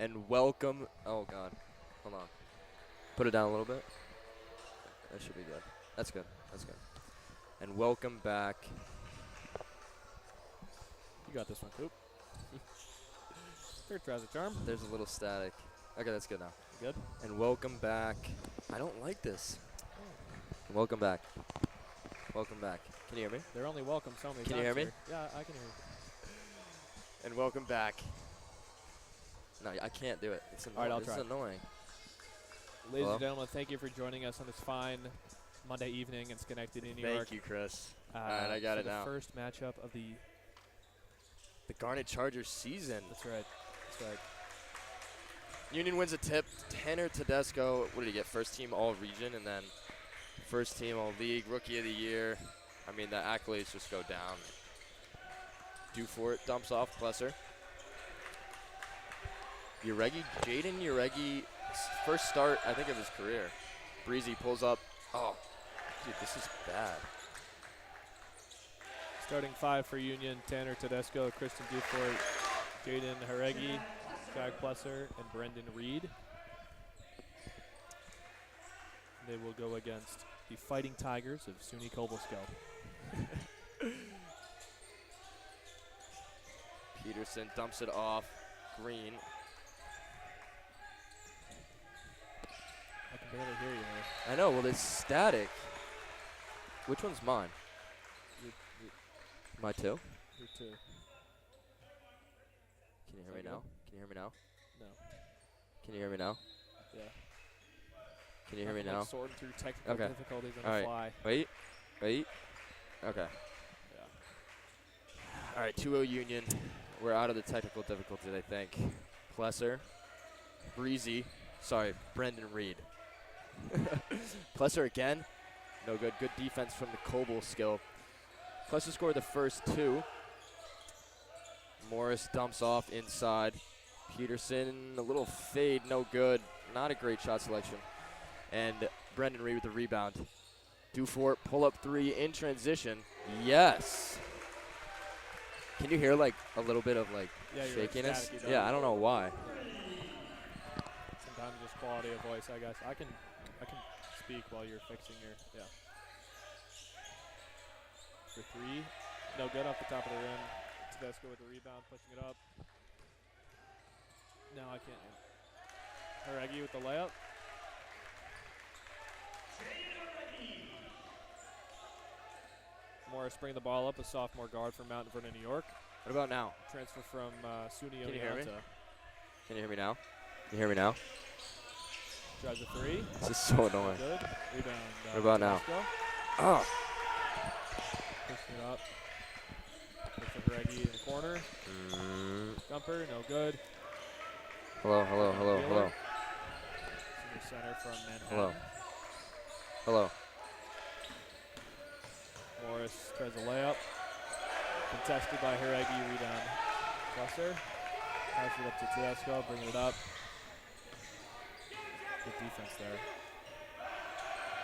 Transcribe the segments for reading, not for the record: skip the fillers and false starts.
and welcome. Oh, God. Hold on. Put it down a little bit. That should be good. That's good. That's good. And welcome back. You got this one, Coop. Third tries a charm. There's a little static. Okay, that's good now. Good. And welcome back. I don't like this. Welcome back. Welcome back. Can you hear me? They're only welcome so many Can times you hear me? here. Yeah, I can hear you. And welcome back. No, I can't do it. It's annoying. All right, I'll this try. is annoying. Ladies Hello? and gentlemen, thank you for joining us on this fine Monday evening in Schenectady, New York. Thank you, Chris. All right, I got it now. The first matchup of the. The Garnet Chargers season. That's right. That's right. Union wins a tip. Tanner Tedesco, what did he get? First team all region and then first team all league, rookie of the year. I mean, the accolades just go down. Dufort dumps off Plesser. Jaden Uregi, first start, I think, of his career. Breezy pulls up. Oh, dude, this is bad. Starting five for Union: Tanner Tedesco, Kristen Dufort, Jaden Haregi, Jag Plesser, and Brendan Reed. They will go against the Fighting Tigers of SUNY Cobleskill. Peterson dumps it off. Green. I can barely hear you here. I know, well, it's static. Which one's mine? My two? You're two. Can you Is hear me that now? good? Can you hear me now? No. Can you hear me now? Yeah. Can you hear me I'm, like, now? sorting through technical Okay. difficulties on All the right. fly. Wait. Okay. Yeah. All right, 2-0 Union. We're out of the technical difficulties, I think. Plesser. Brendan Reed. Plesser again. No good. Good defense from the Cobleskill. Plesser scored the first two. Morris dumps off inside. Peterson, a little fade, no good. Not a great shot selection. And Brendan Reed with the rebound. Dufort, pull-up three in transition. Yes. Can you hear, like, a little bit of, like, Yeah, you're shakiness? staticky, Yeah, I don't know why. Sometimes just quality of voice, I guess. I can speak while you're fixing your For three. No good off the top of the rim. Tedesco with the rebound, pushing it up. No, I can't. Haregi with the layup. Morris bringing the ball up, a sophomore guard from Mount Vernon, New York. What about now? Transfer from SUNY Can you hear me? Oneonta. Can you hear me now? Can you hear me now? Drives a three. This is so annoying. Good. Rebound. What about now? Tedesco. Oh. Pushing it up. Looks for Haregi in the corner. Jumper, no good. Hello. Senior center from Manhattan. Hello. Morris tries a layup. Contested by Haregi, rebound. Plesser. Pass it up to Tedesco, bringing it up. Good defense there.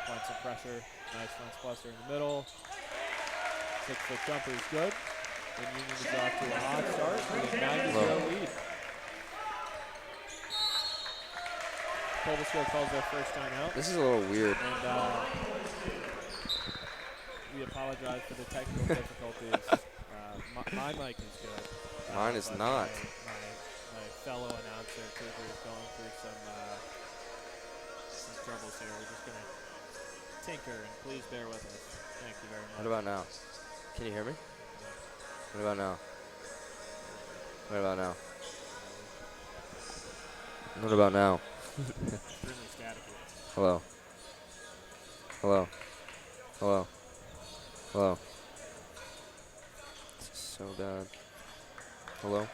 Find some pressure. Nice finds Plesser in the middle. 6-foot jumper is good. And Union is off to a hot start with a 9-0 lead. Cobleskill calls their first time out. This is a little weird. And we apologize for the technical difficulties. My mic is good. Mine is not. My fellow announcer, Cooper, is going through some troubles here. We're just going to tinker, and please bear with us. Thank you very much. What about now? Can you hear me? What about now? What about now? What about now? Extremely staticky. Hello. This is so bad. Hello?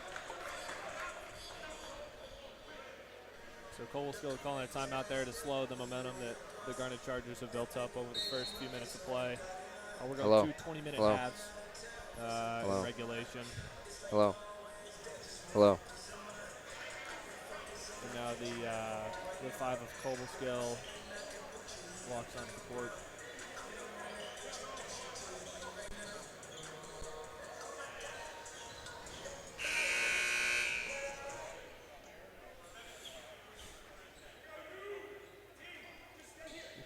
So Cobleskill calling a timeout there to slow the momentum that the Garnet Chargers have built up over the first few minutes of play. We're going 2 20-minute halves in regulation. Hello. And now the 5 of Cobleskill walks onto the court.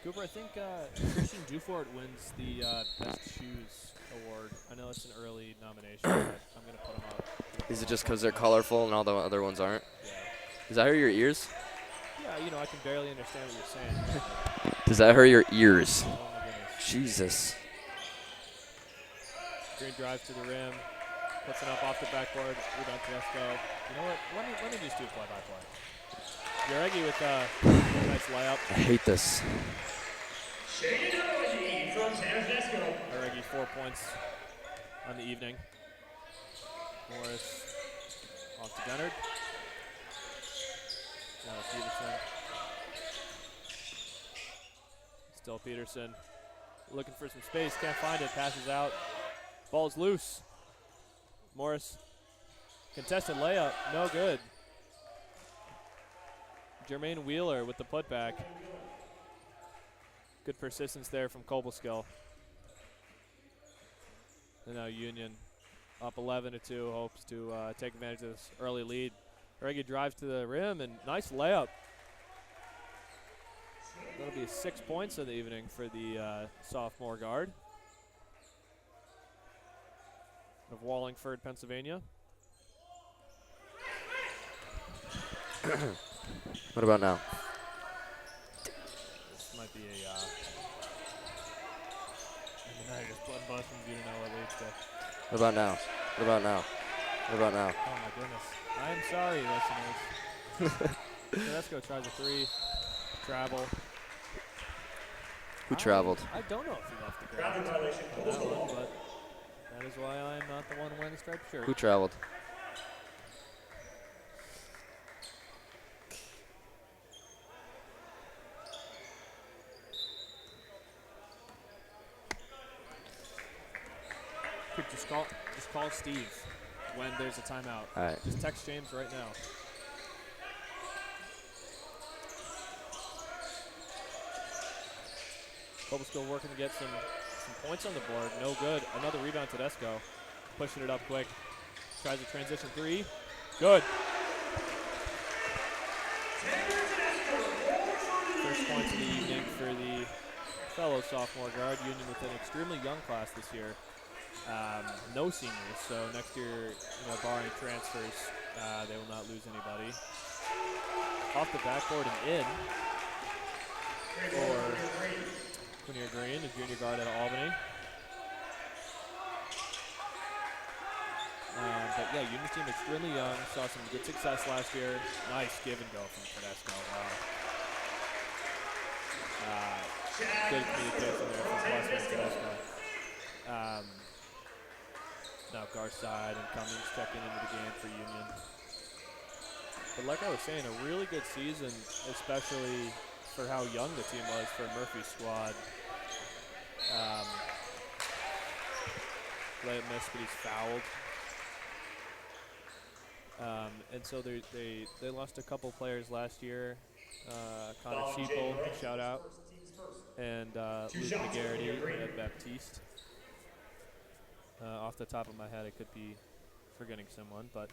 Cooper, I think Christian Dufort wins the Best Shoes Award. I know it's an early nomination, but I'm going to put him up. Is it just because they're colorful and all the other ones aren't? Yeah. Does that hurt your ears? Yeah, you know, I can barely understand what you're saying. Does that hurt your ears? Oh, my goodness. Jesus. Green drives to the rim. Puts it up off the backboard. Rebound to Lesko. You know what? Let me just do a play-by-play. Yaregi with a nice layup. I hate this. Yaregi 4 points on the evening. Morris off to Dennard. Now Peterson. Still Peterson. Looking for some space. Can't find it. Passes out. Ball's loose. Morris. Contested layup. No good. Jermaine Wheeler with the putback. Good persistence there from Cobleskill. And now Union up 11-2, hopes to take advantage of this early lead. Yaregi drives to the rim and nice layup. That'll be 6 points in the evening for the sophomore guard of Wallingford, Pennsylvania. What about now? This might be a just blood bust and you don't know what leads to. What about now? What about now? What about now? Oh my goodness. I am sorry, listeners. Tedesco tries a three. Travel. Who traveled? I don't know if he left the ground on that one, but that is why I'm not the one wearing the striped shirt. Who traveled? Just call Steve when there's a timeout. All right. Just text James right now. Cobleskill working to get some points on the board. No good. Another rebound to Tedesco. Pushing it up quick. Tries a transition three. Good. First points of the evening for the fellow sophomore guard. Union with an extremely young class this year. No seniors, so next year, barring transfers, they will not lose anybody. Off the backboard and in for Viniar Green, the junior guard out of Albany. But yeah, Union's team extremely young. Saw some good success last year. Nice give and go from Tedesco. Wow. Good communication there from Western Tedesco. Now Garside and Cummings checking into the game for Union. But like I was saying, a really good season, especially for how young the team was for Murphy's squad. Layup missed, but he's fouled. And so they lost a couple players last year. Connor Sheeple, shout out, and Luke McGarity and Ed Baptiste. Off the top of my head, I could be forgetting someone, but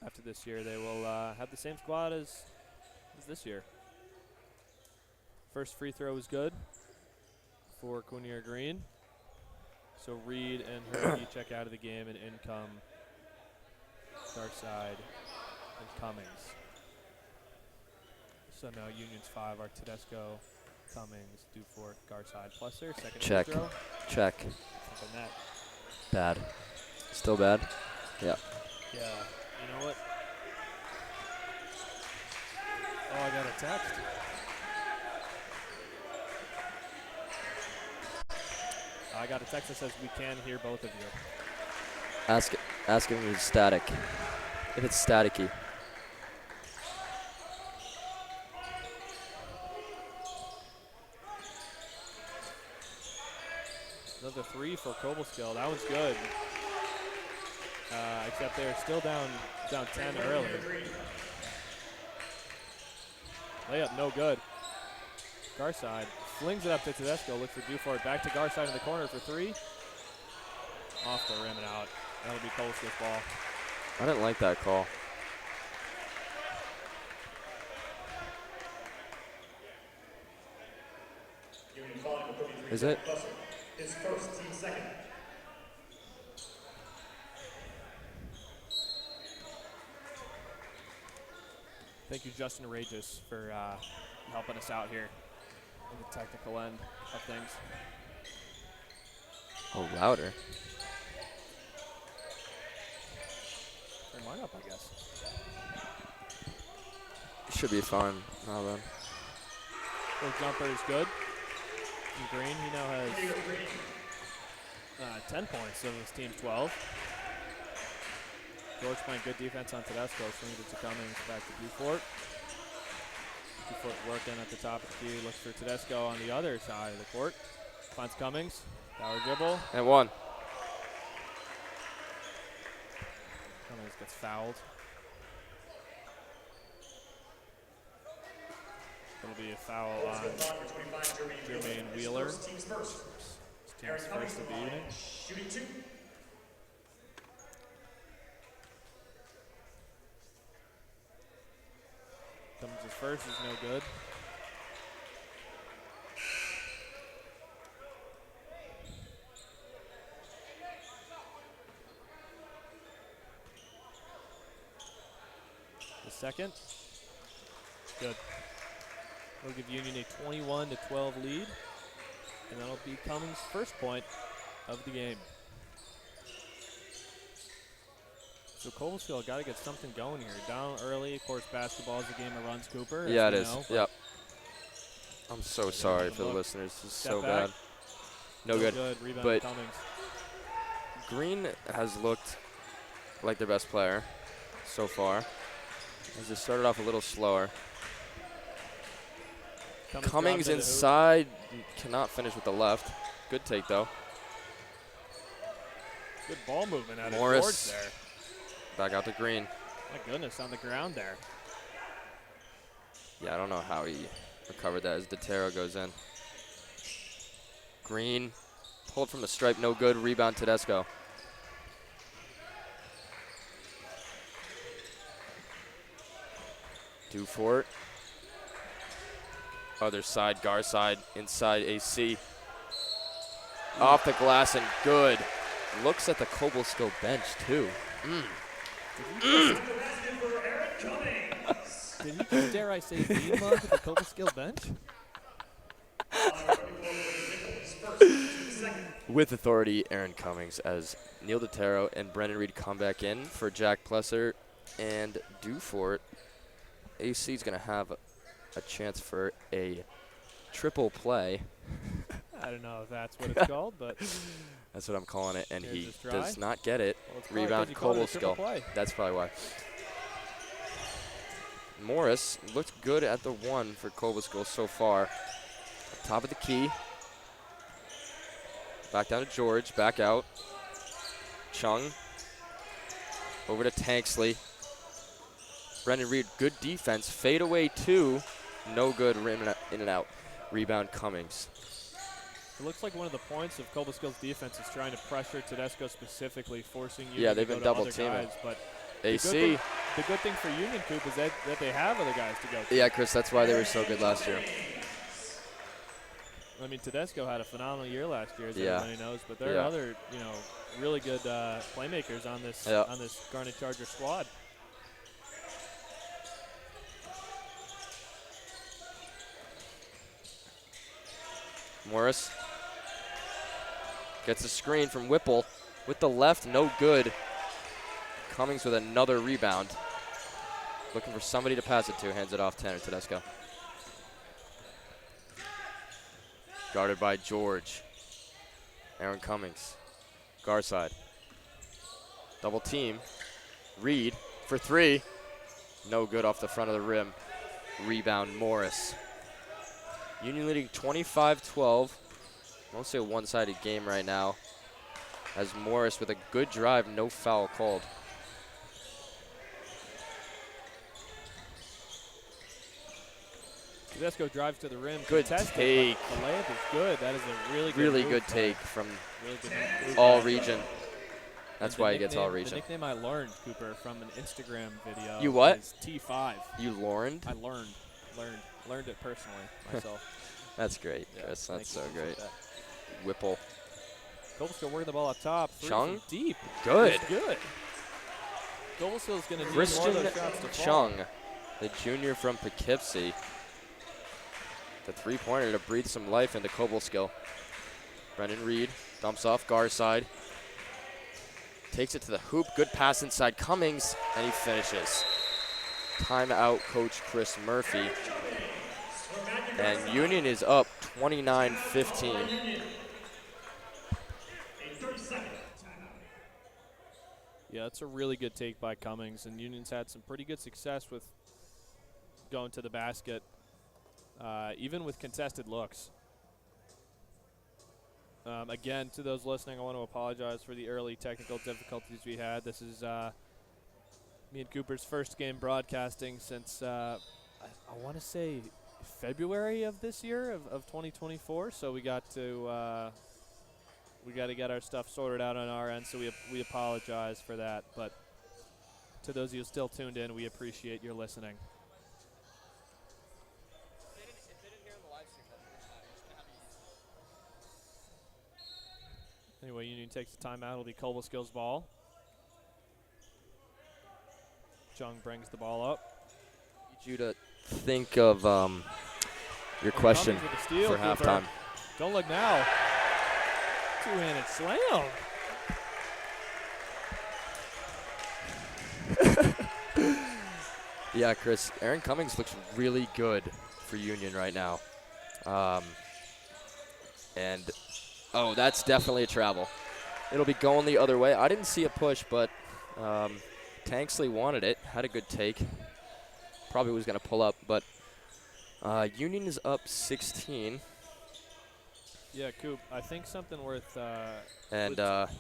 after this year, they will have the same squad as this year. First free throw was good for Viniar Green. So Reed and Hervey check out of the game, and in come Garside and Cummings. So now Union's 5 are Tedesco, Cummings, Dufort, Garside, plus their second check. free throw. Check. Something that. Bad. Still bad? Yeah. Yeah. You know what? Oh, I got a text. I got a text that says we can hear both of you. Ask him if it's static. If it's staticky. Another three for Cobleskill. That one's good. Except they're still down 10 early. Layup, no good. Garside flings it up to Tedesco. Look for Dufort. Back to Garside in the corner for three. Off the rim and out. That'll be Cobleskill ball. I didn't like that call. Is it? His first, team second. Thank you, Justin Regis, for helping us out here in the technical end of things. Oh, louder. Turn mine up, I guess. Should be fine. Now then. First jumper is good. And Green, he now has 10 points of his team's 12. George playing good defense on Tedesco. Swings it to Cummings, back to Dufort. Dufort working at the top of the key. Looks for Tedesco on the other side of the court. Finds Cummings. Power dribble. And one. Cummings gets fouled. It'll be a foul on Jermaine Wheeler. His team's first of the evening. Shooting 2. Cummings' first is no good. The second, good. We'll give Union a 21-12 lead, and that'll be Cummings' first point of the game. So Cobleskill got to get something going here. Down early, of course, basketball is a game of runs, Cooper. Yeah, it is. Yep. I'm so sorry for the listeners. This is so bad. No good. Rebound but Cummings. Green has looked like their best player so far. As they started off a little slower. Cummings inside, cannot finish with the left. Good take, though. Good ball movement out of Morris George there. Back out to Green. My goodness, on the ground there. Yeah, I don't know how he recovered that as Dotero goes in. Green, pulled from the stripe, no good. Rebound Tedesco. Dufort. Other side, Gar side, inside AC. Off the glass and good. Looks at the Cobleskill bench, too. Did you just, dare I say, bean mug at the Cobleskill bench? With authority, Aaron Cummings, as Neil Dotero and Brendan Reed come back in for Jack Plesser and Dufort. AC is going to have a chance for a triple play. I don't know if that's what it's called, but that's what I'm calling it, and he try. does not get it. Well, rebound Cobleskill. That's probably why. Morris looked good at the one for Cobleskill so far. Top of the key. Back down to George, back out. Chung. Over to Tanksley. Brendan Reed, good defense. Fade away 2. No good, in and out. Rebound Cummings. It looks like one of the points of Cobleskill defense is trying to pressure Tedesco specifically, forcing Union yeah, they've to been go double to other teaming. guys, but AC. The good thing for Union, Coop, is that they have other guys to go to. Yeah, Chris, that's why they were so good last year. I mean, Tedesco had a phenomenal year last year, as everybody knows, but there are other, really good playmakers on this Garnet Charger squad. Morris gets a screen from Whipple with the left, no good. Cummings with another rebound. Looking for somebody to pass it to, hands it off Tanner Tedesco. Guarded by George. Aaron Cummings, guard side. Double team. Reed for 3. No good off the front of the rim. Rebound Morris. Union leading 25-12. Mostly a one-sided game right now. As Morris with a good drive, no foul called. Tedesco drives to the rim. Good take. The layup is good. That is a really good take from all region. That's why he gets all region. The nickname I learned, Cooper, from an Instagram video. You what? Is T5. You learned? I learned it personally myself. That's great, Chris. That's so great. Whipple. Cobleskill working the ball up top. Chung? Deep. Good. Good. Cobleskill is going to need Christian more of those shots to fall. Chung, the junior from Poughkeepsie. The three-pointer to breathe some life into Cobleskill. Brendan Reed dumps off Garside. Takes it to the hoop. Good pass inside Cummings, and he finishes. Timeout, Coach Chris Murphy. And Union is up 29-15. Yeah, it's a really good take by Cummings, and Union's had some pretty good success with going to the basket, even with contested looks. Again, to those listening, I want to apologize for the early technical difficulties we had. This is me and Cooper's first game broadcasting since, I want to say, February of this year, of 2024. So we got to get our stuff sorted out on our end, so we apologize for that. But to those of you still tuned in, we appreciate your listening. Anyway, Union takes the timeout. It'll be Cobleskill ball. Chung brings the ball up. Need you to think of your question steal, for Cooper. halftime. Don't look now. Two-handed slam. Yeah, Chris, Aaron Cummings looks really good for Union right now. Oh, that's definitely a travel. It'll be going the other way. I didn't see a push, but Tanksley wanted it, had a good take. Probably was going to pull up, but Union is up 16. Yeah, Coop, I think something worth talking about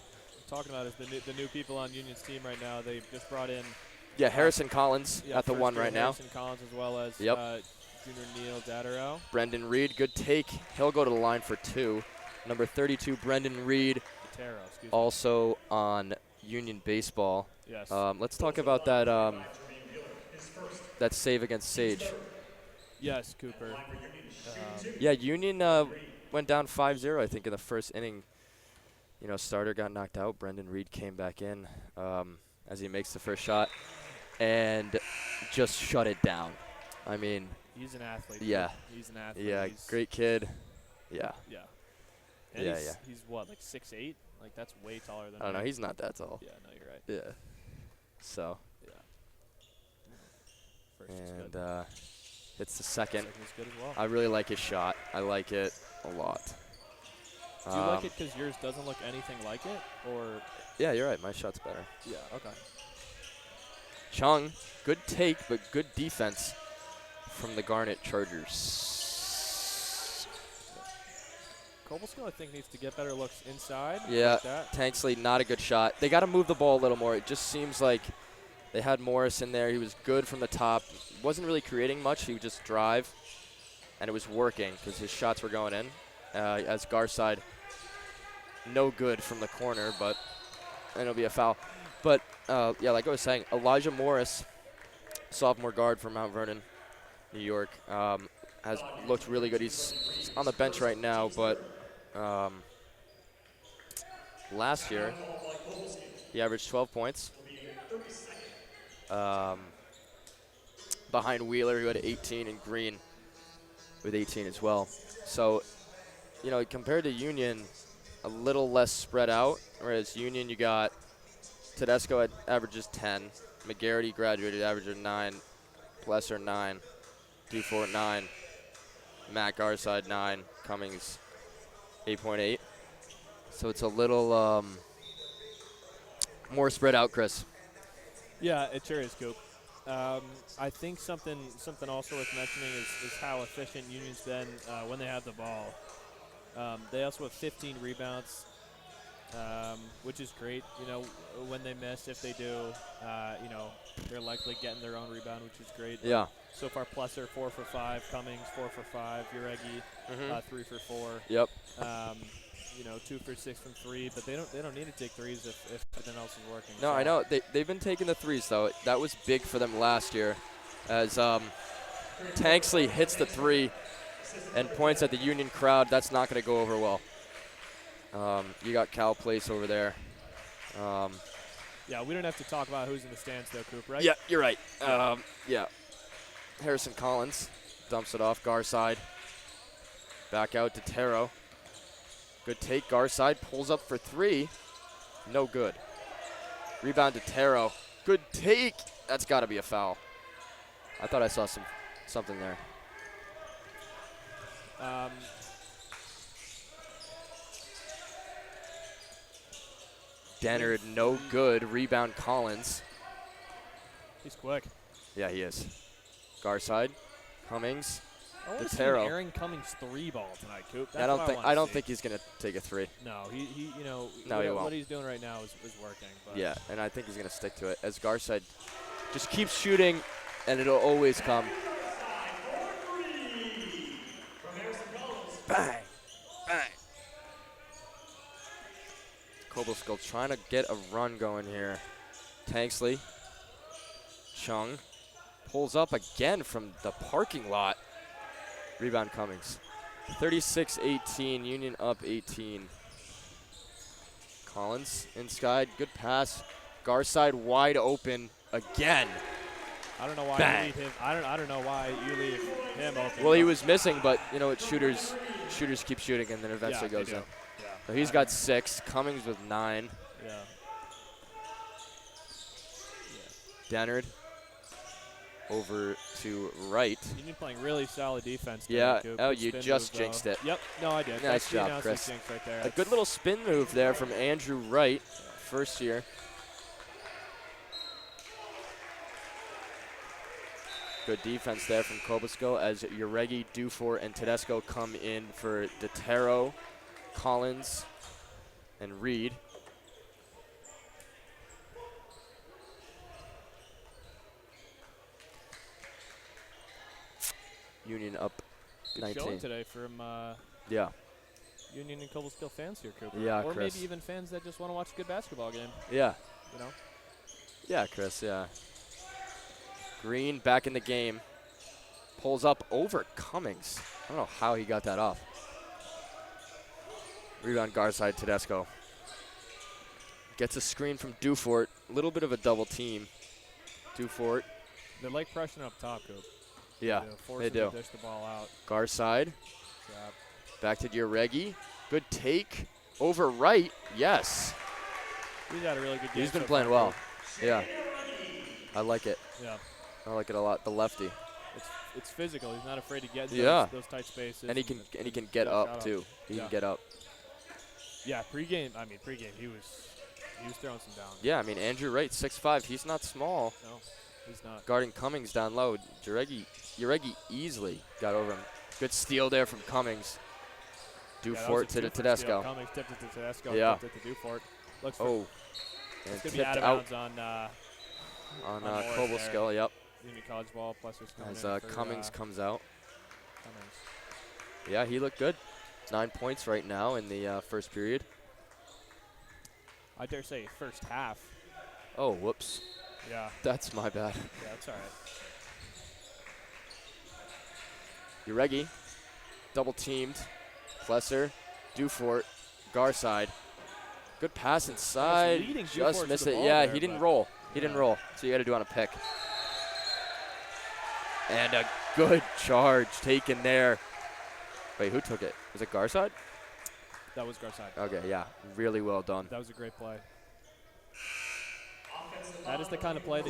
is the new people on Union's team right now. They've just brought in Harrison Collins at the one right now. Harrison Collins as well as junior Neil Dattero. Brendan Reed, good take. He'll go to the line for two. Number 32, Brendan Reed, also on Union baseball. Yes. Let's talk about that that save against Sage. Yes, Cooper. Yeah, Union went down 5-0, I think, in the first inning. You know, starter got knocked out. Brendan Reed came back in as he makes the first shot and just shut it down. I mean, he's an athlete. Yeah. He's an athlete. Yeah, great kid. Yeah. Yeah. And he's what, like 6'8"? Like, that's way taller than I don't know. He's not that tall. Yeah, no, you're right. Yeah. So. Yeah. First and good. It's the second. Second's good as well. I really like his shot. I like it a lot. Do you like it because yours doesn't look anything like it, or? Yeah, you're right. My shot's better. Yeah. Okay. Chung, good take, but good defense from the Garnet Chargers. Cobleskill, I think, needs to get better looks inside. Yeah, like Tanksley, not a good shot. They got to move the ball a little more. It just seems like they had Morris in there. He was good from the top. Wasn't really creating much. He would just drive, and it was working because his shots were going in. As Garside, no good from the corner, but and it'll be a foul. But, yeah, like I was saying, Elijah Morris, sophomore guard from Mount Vernon, New York, has looked really good. He's on the bench right now, but last year he averaged 12 points. Behind Wheeler, who had 18, and Green with 18 as well. So, you know, compared to Union, a little less spread out, whereas Union you got Tedesco at averages 10, McGarity graduated average 9, Plesser 9, Dufort 9, Matt Garside 9, Cummings 8.8. So it's a little more spread out, Chris. Yeah, it sure is, Coop. I think something also worth mentioning is how efficient Union's been when they have the ball. They also have 15 rebounds, which is great. You know, when they miss, if they do, you know, they're likely getting their own rebound, which is great. Yeah. So far, Plesser 4 for 5, Cummings 4 for 5, Uregi 3 for 4. Yep. You know, 2 for 6 from 3, but they don't need to take threes if everything else is working. No, so I know they've been taking the threes though. That was big for them last year, as Tanksley hits the three, and points at the Union crowd. That's not going to go over well. You got Cal Place over there. Yeah, we don't have to talk about who's in the stands, though, Coop, right? Yeah, you're right. Yeah. Harrison Collins dumps it off Garside. Back out to Taro. Good take. Garside pulls up for 3. No good. Rebound to Taro. Good take. That's got to be a foul. I thought I saw something there. Dennard, no good. Rebound Collins. He's quick. Yeah, he is. Garside, Cummings, I want to see Taro. Aaron Cummings 3-ball tonight, Coop. I don't think he's gonna take a 3. No, he you know, no, he won't. What he's doing right now is working. But yeah, and I think he's gonna stick to it. As Garside just keeps shooting, and it'll always come. Bang, bang. Cobleskill trying to get a run going here. Tanksley, Chung, pulls up again from the parking lot. Rebound Cummings. 36-18, Union up 18. Collins inside, good pass. Garside wide open again. I don't know why Bang. you leave him. I don't know why you leave him open. Well, he was missing, but you know what? Shooters keep shooting, and then eventually yeah, goes in. Yeah. So he's got 6. Cummings with 9. Yeah. Dennard over to right. Union playing really solid defense. Yeah. Coop. Oh, Good you spin just move, jinxed it. Yep. No, I did. Nice job, Chris. Right there. A good little spin move there from Andrew Wright, first year. Good defense there from Cobleskill as Uregi, Dufour, and Tedesco come in for DeTero, Collins, and Reed. Union up Good 19. showing today from Yeah. Union and Cobleskill fans here, Cooper. Yeah, or Chris. maybe even fans that just want to watch a good basketball game. Yeah. You know? Yeah, Chris, yeah. Green back in the game. Pulls up over Cummings. I don't know how he got that off. Rebound Garside, Tedesco. Gets a screen from Dufort. A little bit of a double team. Dufort. They like pressure up top, Coop. Yeah, force they him do. To dish the ball out. Garside. Trap. Back to Uregi. Good take. Over right. Yes. He's had a really good game. He's been so playing far, well. Coop. Yeah. I like it. Yeah. I like it a lot. The lefty. It's physical. He's not afraid to get those tight spaces. And he can get up too. He can get up. Yeah, pregame he was throwing some down. Yeah, I mean Andrew Wright, 6'5". He's not small. No, he's not. Guarding Cummings down low. Uregi easily got over him. Good steal there from Cummings. Dufort to the Tedesco. Cummings tipped it to Tedesco. Yeah. Tipped it to Dufort. Looks and it's tipped gonna be out of out bounds on Morris Cobleskill. there. Yep. Union College ball plus it's coming As in for, Cummings comes out. Cummings. Yeah, he looked good. 9 points right now in the first period. I dare say first half. Oh, whoops. Yeah. That's my bad. Yeah, that's all right. Uregi, double teamed. Plesser, Dufort, Garside. Good pass inside. Just missed it. Yeah, he didn't roll. He didn't roll. So you got to do on a pick. And a good charge taken there. Wait, who took it? Was it Garside? That was Garside. Okay, yeah. Really well done. That was a great play. That is the kind of play that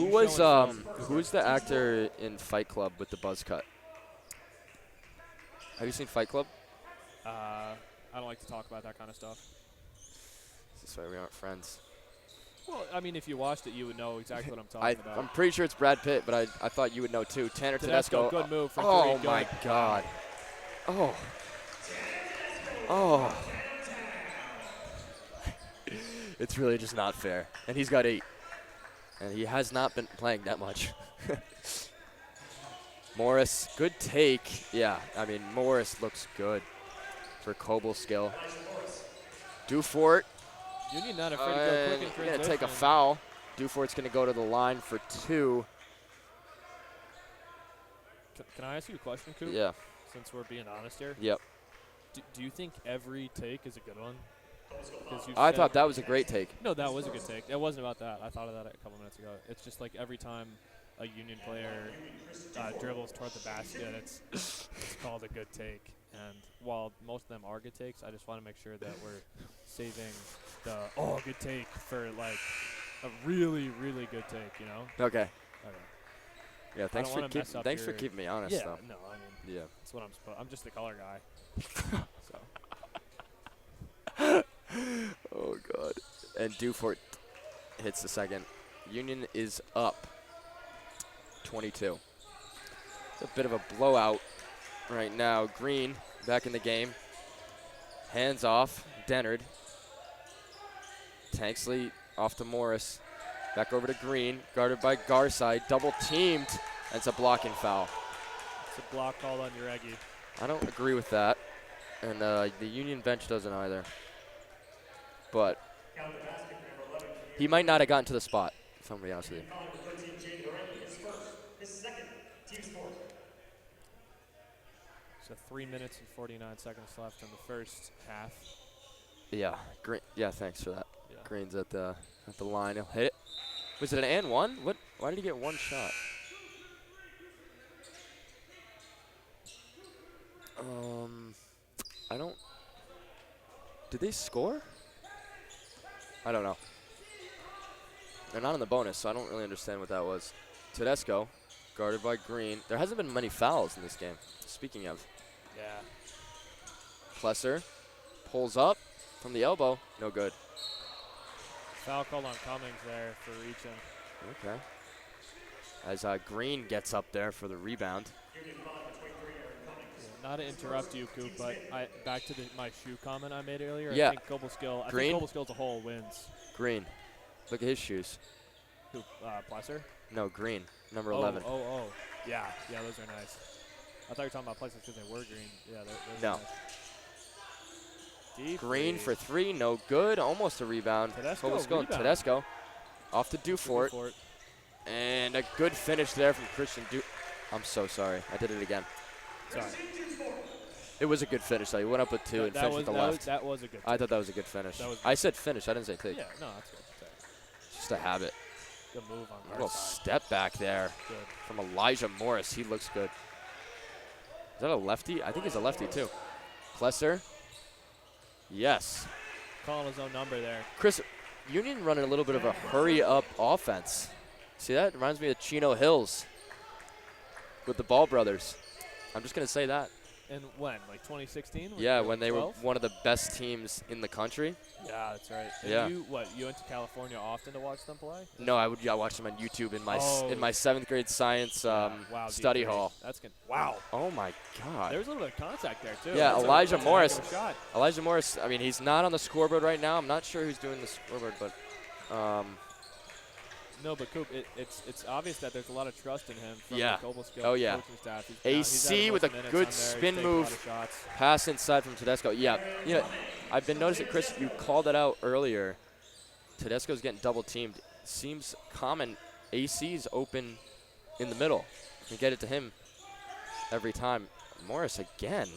who's the actor in Fight Club with the buzz cut? Have you seen Fight Club? I don't like to talk about that kind of stuff. This is why we aren't friends. Well, I mean, if you watched it, you would know exactly what I'm talking about. I'm pretty sure it's Brad Pitt, but I thought you would know too. Tanner Tedesco. Good move from Oh, three. my God. Oh. Oh. It's really just not fair. And he's got 8. And he has not been playing that much. Morris, good take. Yeah, I mean, Morris looks good for Cobleskill. Dufort. Union not afraid to go quick in transition. Going to take a foul. Dufort's going to go to the line for 2. Can I ask you a question, Coop? Yeah. since we're being honest here. Yep. Do you think every take is a good one? I thought that was a great take. No, that was a good take. It wasn't about that. I thought of that a couple minutes ago. It's just like every time a Union player dribbles toward the basket, it's called a good take. And while most of them are good takes, I just want to make sure that we're saving the good take for like a really, really good take, you know? Okay. Okay. Yeah, thanks for keeping me honest, though. No, I mean, yeah. That's what I'm just the color guy. So. Oh, God. And Dufort hits the second. Union is up 22. It's a bit of a blowout right now. Green back in the game. Hands off. Dennard. Tanksley off to Morris. Back over to Green. Guarded by Garside. Double teamed. And it's a blocking foul. It's a block called on Uregi. I don't agree with that. And the Union bench doesn't either. But he might not have gotten to the spot, if I'm going to be honest with you. So 3 minutes and 49 seconds left in the first half. Yeah, Green. Yeah, thanks for that. Yeah. Green's at the line. He'll hit it. Was it an and one? What? Why did he get one shot? I don't. Did they score? I don't know. They're not in the bonus, so I don't really understand what that was. Tedesco, guarded by Green. There hasn't been many fouls in this game. Speaking of. Yeah. Plesser pulls up from the elbow. No good. Foul called on Cummings there for reaching. Okay. As Green gets up there for the rebound. Not to interrupt you, Coop, but back to my shoe comment I made earlier. Yeah. I think Cobleskill as a whole wins. Green. Look at his shoes. Who, Plesser? No, Green. Number 11. Oh. Yeah, those are nice. I thought you were talking about Plesser because they were green. Yeah, those No. are nice. Green for three, no good. Almost a rebound. Tedesco off to Dufort. And a good finish there from Christian I'm so sorry. I did it again. Sorry. It was a good finish, though. He went up with two and finished with the left. That was a good finish. I thought that was a good finish. I said finish. I didn't say take. Yeah, no, that's good. It's just a habit. Good move on a little step back there from Elijah Morris. He looks good. Is that a lefty? I think he's a lefty, too. Plesser. Yes. Calling his own number there. Chris, Union running a little bit of a hurry-up offense. See that? It reminds me of Chino Hills with the Ball brothers. I'm just going to say that. And when? Like 2016? Yeah, when they were one of the best teams in the country. Yeah, that's right. And yeah. You went to California often to watch them play? No, I watch them on YouTube in my 7th grade science study hall. That's good. Wow. Oh my God. There was a little bit of contact there too. Yeah, Elijah Morris. Elijah Morris. I mean, he's not on the scoreboard right now. I'm not sure who's doing the scoreboard, but. No, but Coop, it's obvious that there's a lot of trust in him from the Cobleskill coaching staff. AC with a good spin move, pass inside from Tedesco. Yeah, you know, I've been noticing, Chris, you called it out earlier. Tedesco's getting double teamed. Seems common. AC's open in the middle. You get it to him every time. Morris again,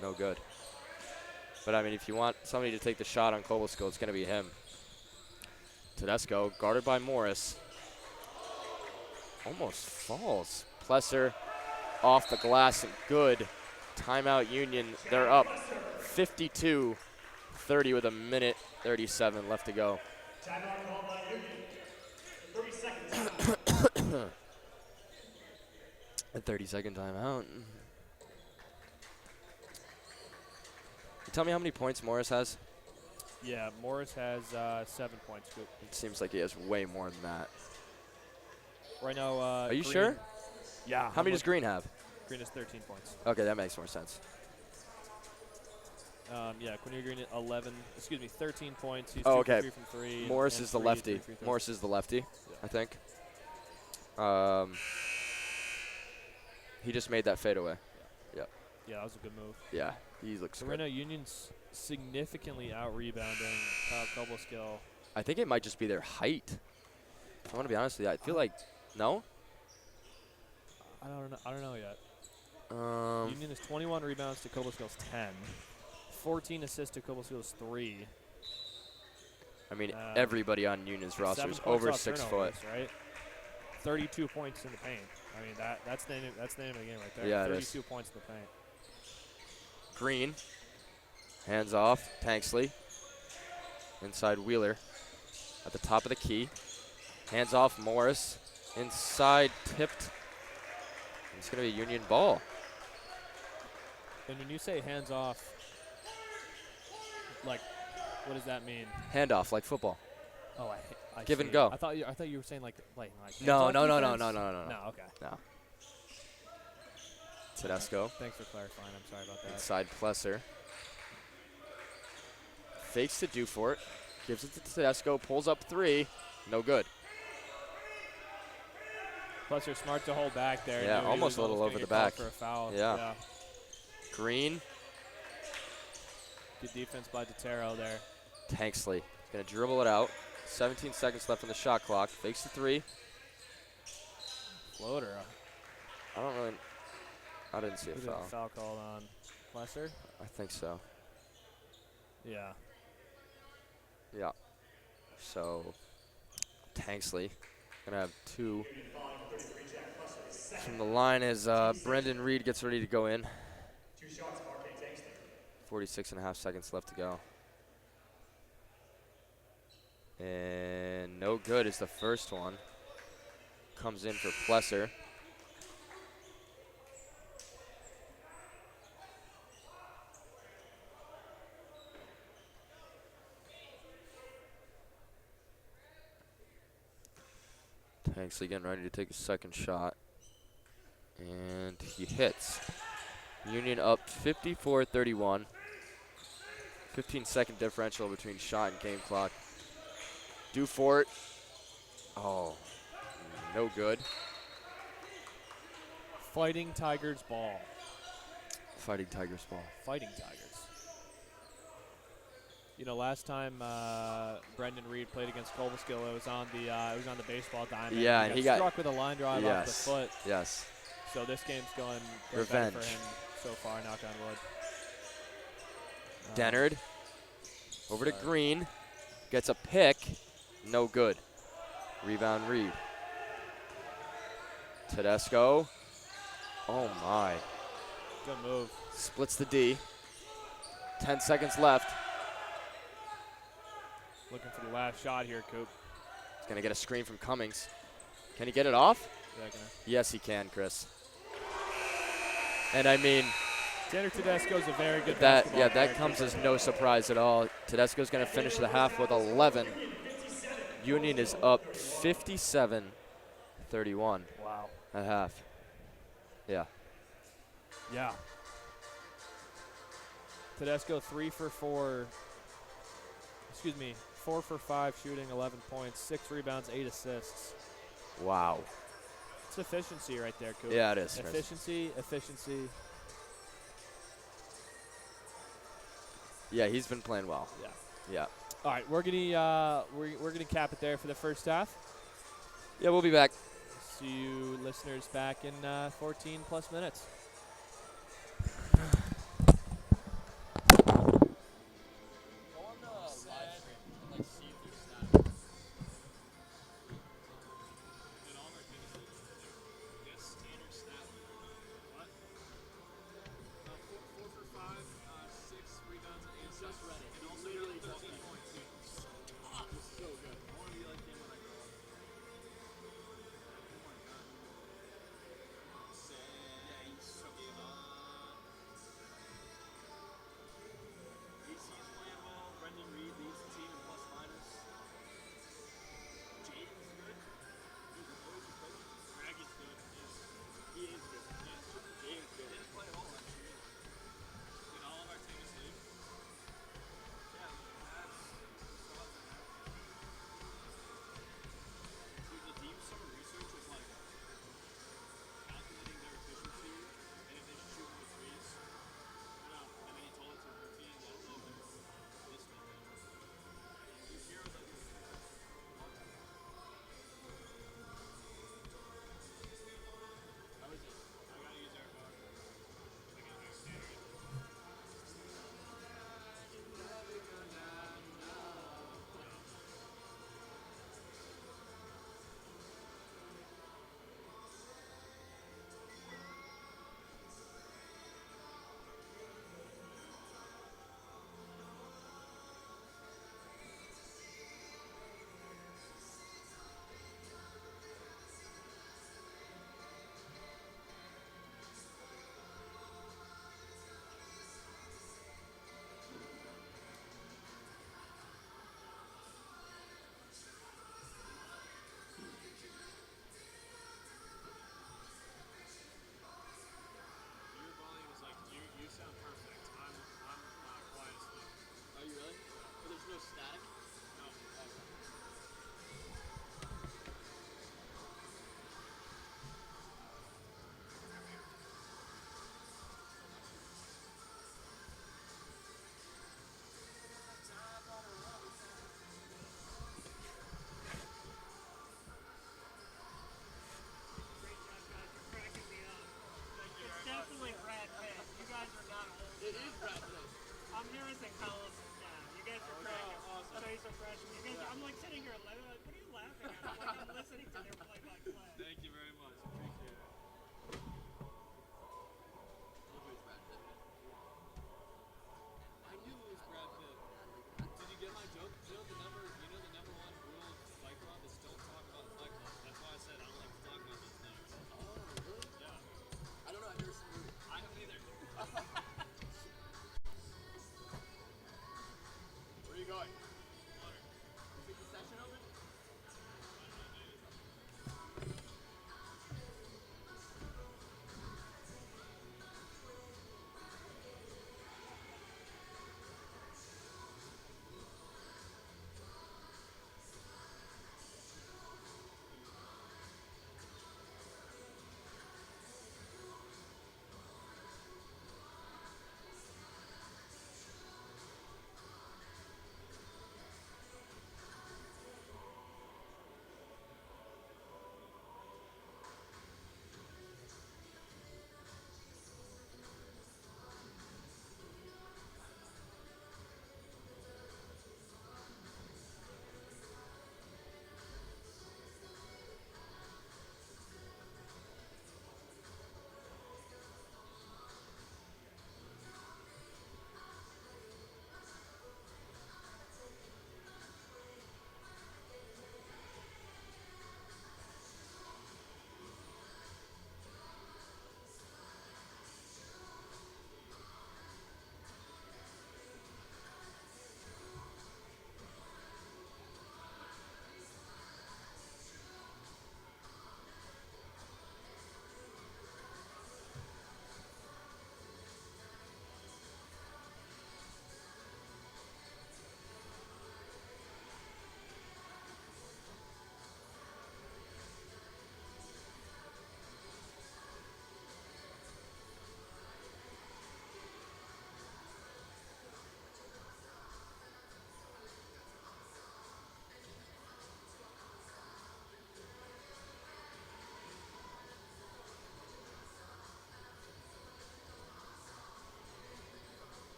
no good. But I mean, if you want somebody to take the shot on Cobleskill, it's going to be him. Tedesco, guarded by Morris. Almost falls. Plesser off the glass and good. Timeout Union. They're up 52-30 with a minute 37 left to go. Timeout called by Union. 30 seconds. A 30-second timeout. Tell me how many points Morris has. Yeah, Morris has 7 points. Coop. It seems like he has way more than that. Right now, are you Green, sure? Yeah. How many does Green have? Green has 13 points. Okay, that makes more sense. Yeah, Quinn Green 13 points. He's okay. 3 from 3. Morris is the lefty. Morris is the lefty, I think. He just made that fade away. Yeah, that was a good move. Yeah, he looks good. Right now, Union's significantly out-rebounding Cobleskill. I think it might just be their height. I want to be honest with you. I feel like, no? I don't know yet. Union is 21 rebounds to Cobleskill's 10. 14 assists to Cobleskill's 3. I mean, everybody on Union's roster is over 6 foot. Right? 32 points in the paint. I mean, that's the name of the game right there. Yeah, 32 points in the paint. Green. Hands off. Tanksley. Inside Wheeler. At the top of the key. Hands off Morris. Inside tipped. It's going to be a Union ball. And when you say hands off, like, what does that mean? Handoff, like football. Oh, I Give see. and go. I thought you were saying like No. No, okay. No. Tedesco. Thanks for clarifying. I'm sorry about that. Inside Plesser. Fakes to Dufort. Gives it to Tedesco. Pulls up 3. No good. Plesser smart to hold back there. Yeah, almost a little over the back. For a foul. Yeah. Green. Good defense by Dotero there. Tanksley. Going to dribble it out. 17 seconds left on the shot clock. Fakes the 3. Floater. I didn't see a foul. Foul called on Plesser? I think so. Yeah. Yeah. So, Tanksley going to have 2 from the line as Brendan Reed gets ready to go in. 2 shots, Mark Tanksley. 46.5 seconds left to go. And no good is the first one. Comes in for Plesser. Tanksley getting ready to take a second shot. And he hits. Union up 54-31. 15-second differential between shot and game clock. Dufort. Oh, no good. Fighting Tigers ball. Fighting Tigers ball. Fighting Tigers. You know, last time Brendan Reed played against Cobleskill, it was on the baseball diamond. Yeah, and he got struck with a line drive off the foot. Yes. So this game's going revenge better for him so far. Knock on wood. Dennard over to Green, gets a pick, no good. Rebound Reed. Tedesco. Oh my. Good move. Splits the D. 10 seconds left. Looking for the last shot here, Coop. He's going to get a screen from Cummings. Can he get it off? Yes, he can, Chris. And I mean, Tanner Tedesco's a very good that comes as no surprise at all. Tedesco's going to finish the half with 11. Union is up 57-31. Wow. At half. Yeah. Yeah. Tedesco 3 for 4. 4 for 5 shooting, 11 points, 6 rebounds, 8 assists. Wow. It's efficiency right there, Coop. Yeah, it is. Efficiency. Yeah, he's been playing well. Yeah. All right, we're gonna cap it there for the first half. Yeah, we'll be back. See you listeners back in 14 plus minutes. I'm Harrison Collins. Yeah, you guys are cracking. Awesome. So he's a freshman. You guys, I'm like sitting here like, what are you laughing at? I'm like, I'm listening to their play-by-play. Thank you very much. Appreciate it. I knew it was Brad Pitt. Did you get my joke? You know the number one rule of Fight Club is don't talk about Fight Club. That's why I said I don't like to talk about these things. Oh, really? Yeah. I don't know. I've never seen the movie. I haven't either. Where are you going? Water. Is the session open?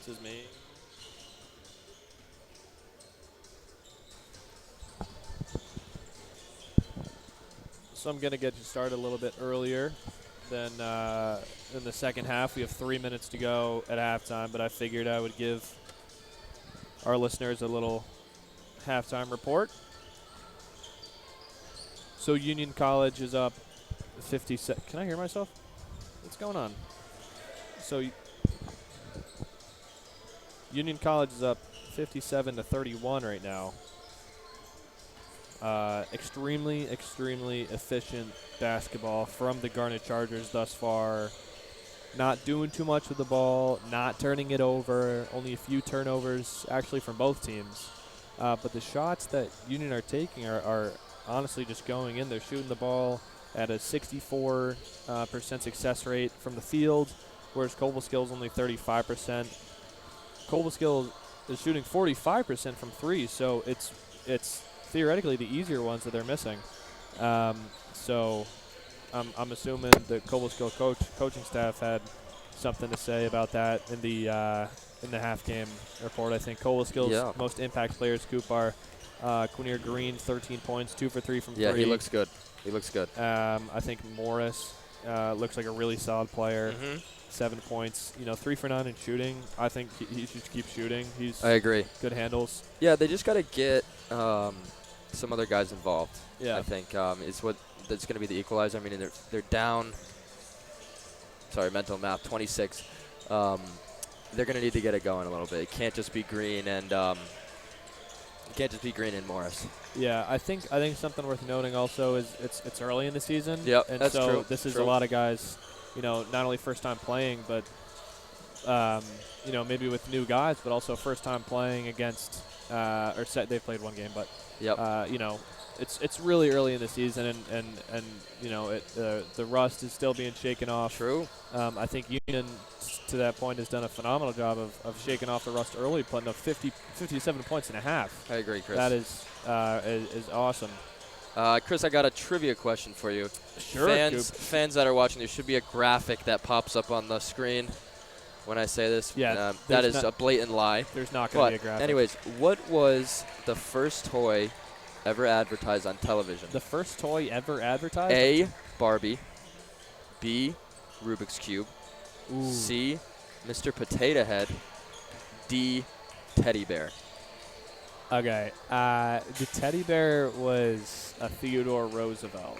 This is me. So I'm going to get you started a little bit earlier than in the second half. We have 3 minutes to go at halftime, but I figured I would give our listeners a little halftime report. So Union College is up 57. Can I hear myself? What's going on? So Union College is up 57-31 right now. Extremely, extremely efficient basketball from the Garnet Chargers thus far. Not doing too much with the ball, not turning it over. Only a few turnovers, actually, from both teams. But the shots that Union are taking are honestly just going in. They're shooting the ball at a 64% success rate from the field, whereas Cobleskill is only 35%. Cobleskill is shooting 45% from three, so it's theoretically the easier ones that they're missing. So I'm assuming the Cobleskill coaching staff had something to say about that in the half game report. I think Cobleskill's most impact players, Coop, are Quinier Green, 13 points, 2 for 3 from three. Yeah, he looks good. He looks good. I think Morris looks like a really solid player. 7 points, 3 for 9 in shooting. I think he should keep shooting. I agree. Good handles. Yeah, they just got to get some other guys involved. Yeah, I think is what that's going to be the equalizer. I mean, they're down. Sorry, mental math. 26. They're going to need to get it going a little bit. It can't just be Green and Morris. Yeah, I think something worth noting also is it's early in the season. Yep, and that's so true. This is a lot of guys, not only first time playing, but maybe with new guys, but also first time playing against they've played one game, but it's really early in the season, and the rust is still being shaken off. True. I think Union, to that point, has done a phenomenal job of shaking off the rust early, putting up 57 points and a half. I agree, Chris. That is awesome. Chris, I got a trivia question for you. Sure. Fans that are watching, there should be a graphic that pops up on the screen when I say this. Yeah, that is a blatant lie. There's not going to be a graphic. Anyways, what was the first toy ever advertised on television? The first toy ever advertised? A, Barbie. B, Rubik's Cube. Ooh. C, Mr. Potato Head. D, Teddy Bear. Okay. The teddy bear was a Theodore Roosevelt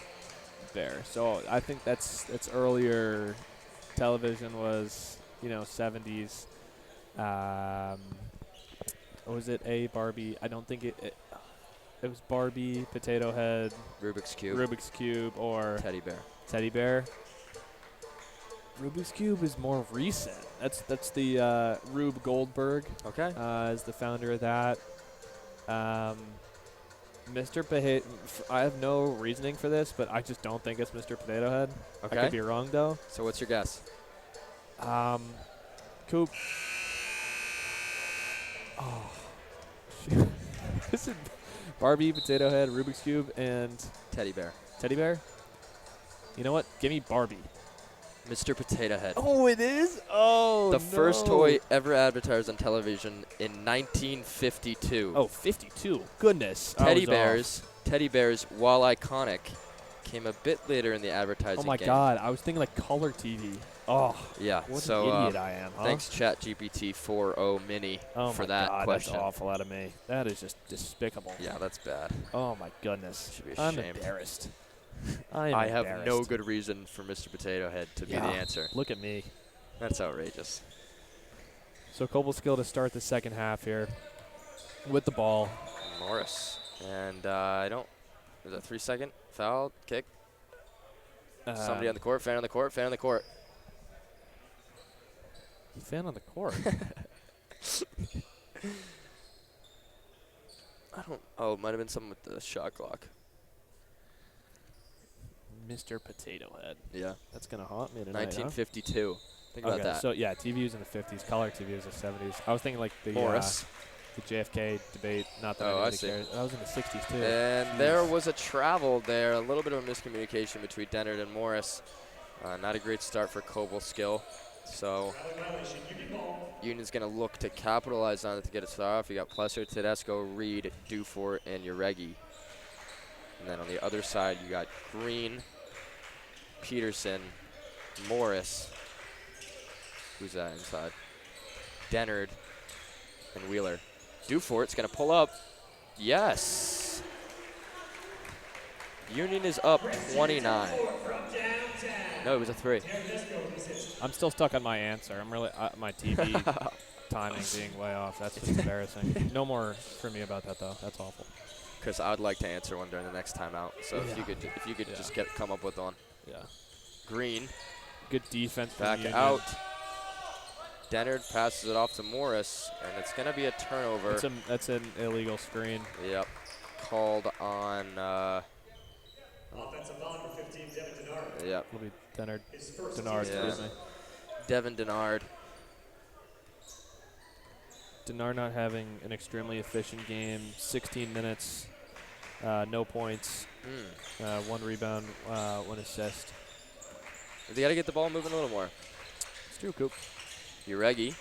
bear. So I think that's earlier. Television was, 70s. Was it A, Barbie? I don't think it was Barbie, Potato Head, Rubik's Cube, or Teddy Bear. Rubik's Cube is more recent. That's the Rube Goldberg. Okay. Is the founder of that. Mr. Potato. I have no reasoning for this, but I just don't think it's Mr. Potato Head. Okay. I could be wrong though. So what's your guess? Coop. Oh, shoot. This is Barbie, Potato Head, Rubik's Cube, and Teddy Bear. Teddy Bear? You know what? Give me Barbie. Mr. Potato Head. Oh, it is? Oh, The first toy ever advertised on television in 1952. Oh, 52. Goodness. Teddy Bears, while iconic, came a bit later in the advertising game. Oh, my God. I was thinking like color TV. Oh, yeah. What so, an idiot I am, huh? Thanks, ChatGPT 4.0 Mini, for that God, question. That's awful out of me. That is just despicable. Yeah, that's bad. Oh, my goodness. Should be I'm ashamed. embarrassed. I have no good reason for Mr. Potato Head to be the answer. Look at me. That's outrageous. So Cobleskill to start the second half here with the ball. Morris. And there's a 3-second foul, kick. Somebody on the court, fan on the court. Fan on the court. It might have been something with the shot clock. Mr. Potato Head. Yeah. That's going to haunt me tonight, 1952. Think about that. So, yeah, TV was in the 50s. Color TV was in the 70s. I was thinking like the JFK debate. Not that I see. cared. That was in the 60s, too. And there was a travel there. A little bit of a miscommunication between Dennard and Morris. Not a great start for Cobleskill. So Union's going to look to capitalize on it to get it started off. You got Plesser, Tedesco, Reed, Dufort, and Uregi. And then on the other side, you got Green, Peterson, Morris. Who's that inside? Dennard and Wheeler. Dufort's going to pull up. Yes. Union is up 29. No, it was a 3. I'm still stuck on my answer. I'm really my TV timing being way off. That's just embarrassing. No more for me about that though. That's awful. Chris, I would like to answer one during the next timeout. So if you could just come up with one. Yeah. Green. Good defense. Back out. Dennard passes it off to Morris, and it's going to be a turnover. That's an illegal screen. Yep. Called on. Offensive foul number 15, Devin Dennard. Yep. It'll be Dennard. Dennard, excuse me. Devin Dennard. Dennard not having an extremely efficient game. 16 minutes, no points, 1 rebound, 1 assist. They got to get the ball moving a little more. It's true, Coop. Uregi,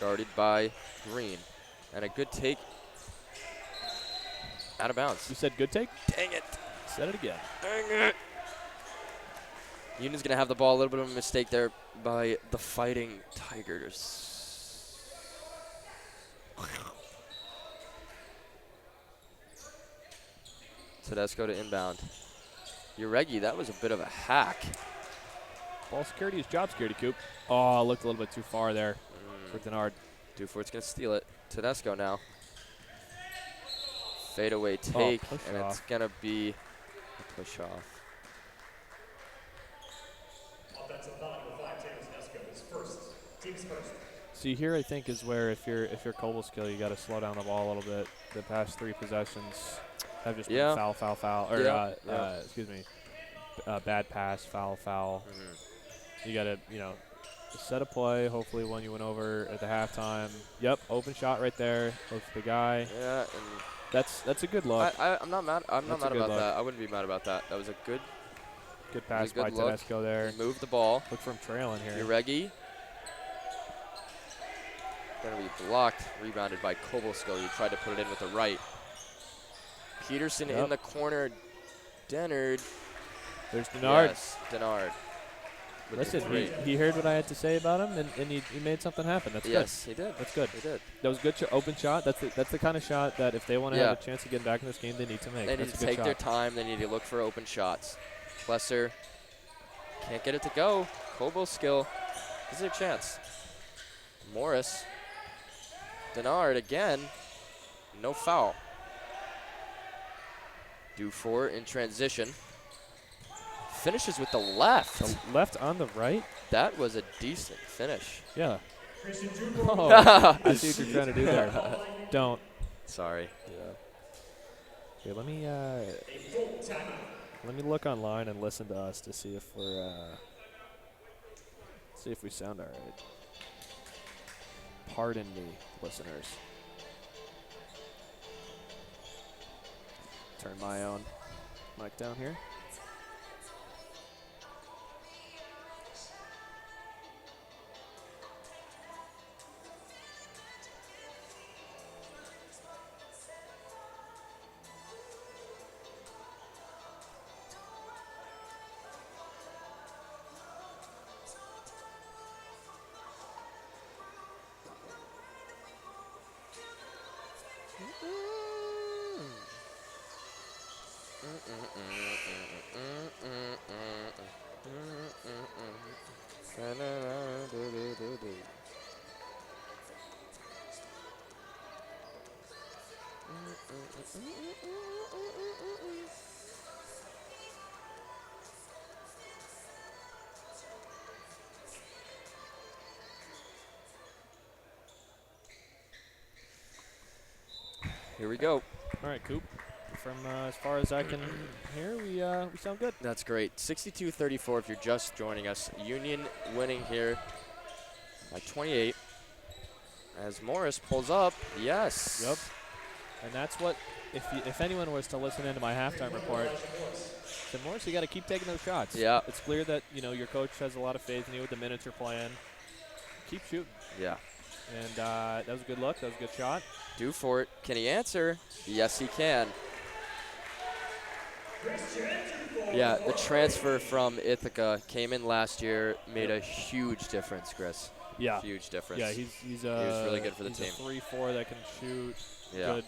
guarded by Green. And a good take out of bounds. You said good take? Dang it. Said it again. Dang it. Union's going to have the ball. A little bit of a mistake there by the Fighting Tigers. Tedesco to inbound. Uregi, that was a bit of a hack. Ball security is job security, Coop. Oh, looked a little bit too far there for Dennard. Dufort's going to steal it. Tedesco now. Fadeaway take, and it's going to be a push off. Offensive foul number 5, Tedesco is first. Team's first. See, here I think is where if you're Cobleskill, you got to slow down the ball a little bit. The past 3 possessions have just been foul, or excuse me, bad pass, foul. You got to, set a play. Hopefully, one you went over at the halftime. Yep, open shot right there. Look for the guy. Yeah, and that's a good look. I'm not mad. I'm not mad about that. I wouldn't be mad about that. That was a good pass by Tedesco there. Move the ball. Look for him trailing here. Uregi. Going to be blocked. Rebounded by Cobleskill. He tried to put it in with the right. Peterson in the corner. Dennard. There's Dennard. Yes, Dennard. Listen, he heard what I had to say about him, and he made something happen. That's good. Yes, he did. That's good. He did. That was a good open shot. That's the kind of shot that if they want to have a chance to get back in this game, they need to make. They need to take their time. They need to look for open shots. Plesser can't get it to go. Cobleskill. This is their chance. Morris. Dennard again. No foul. Dufort in transition. Finishes with the left. The left on the right? That was a decent finish. Yeah. Oh, I see what you're trying to do there. Don't. Sorry. Yeah. Okay, let me look online and listen to us to see if we sound all right. Pardon me, listeners. Turn my own mic down here. Here we go. All right, Coop. From as far as I can hear, we sound good. That's great. 62-34 if you're just joining us. Union winning here by 28. As Morris pulls up, yes. Yep. And that's what, if anyone was to listen into my halftime report, said, Morris, you got to keep taking those shots. Yeah. It's clear that, your coach has a lot of faith in you with the minutes you're playing. keep shooting. Yeah. And that was a good look. That was a good shot. Dufort, can he answer? Yes, he can. Yeah, the transfer from Ithaca came in last year, made a huge difference, Chris. Yeah. Huge difference. Yeah, he was really good for the team. He's a 3-4 that can shoot. Yeah.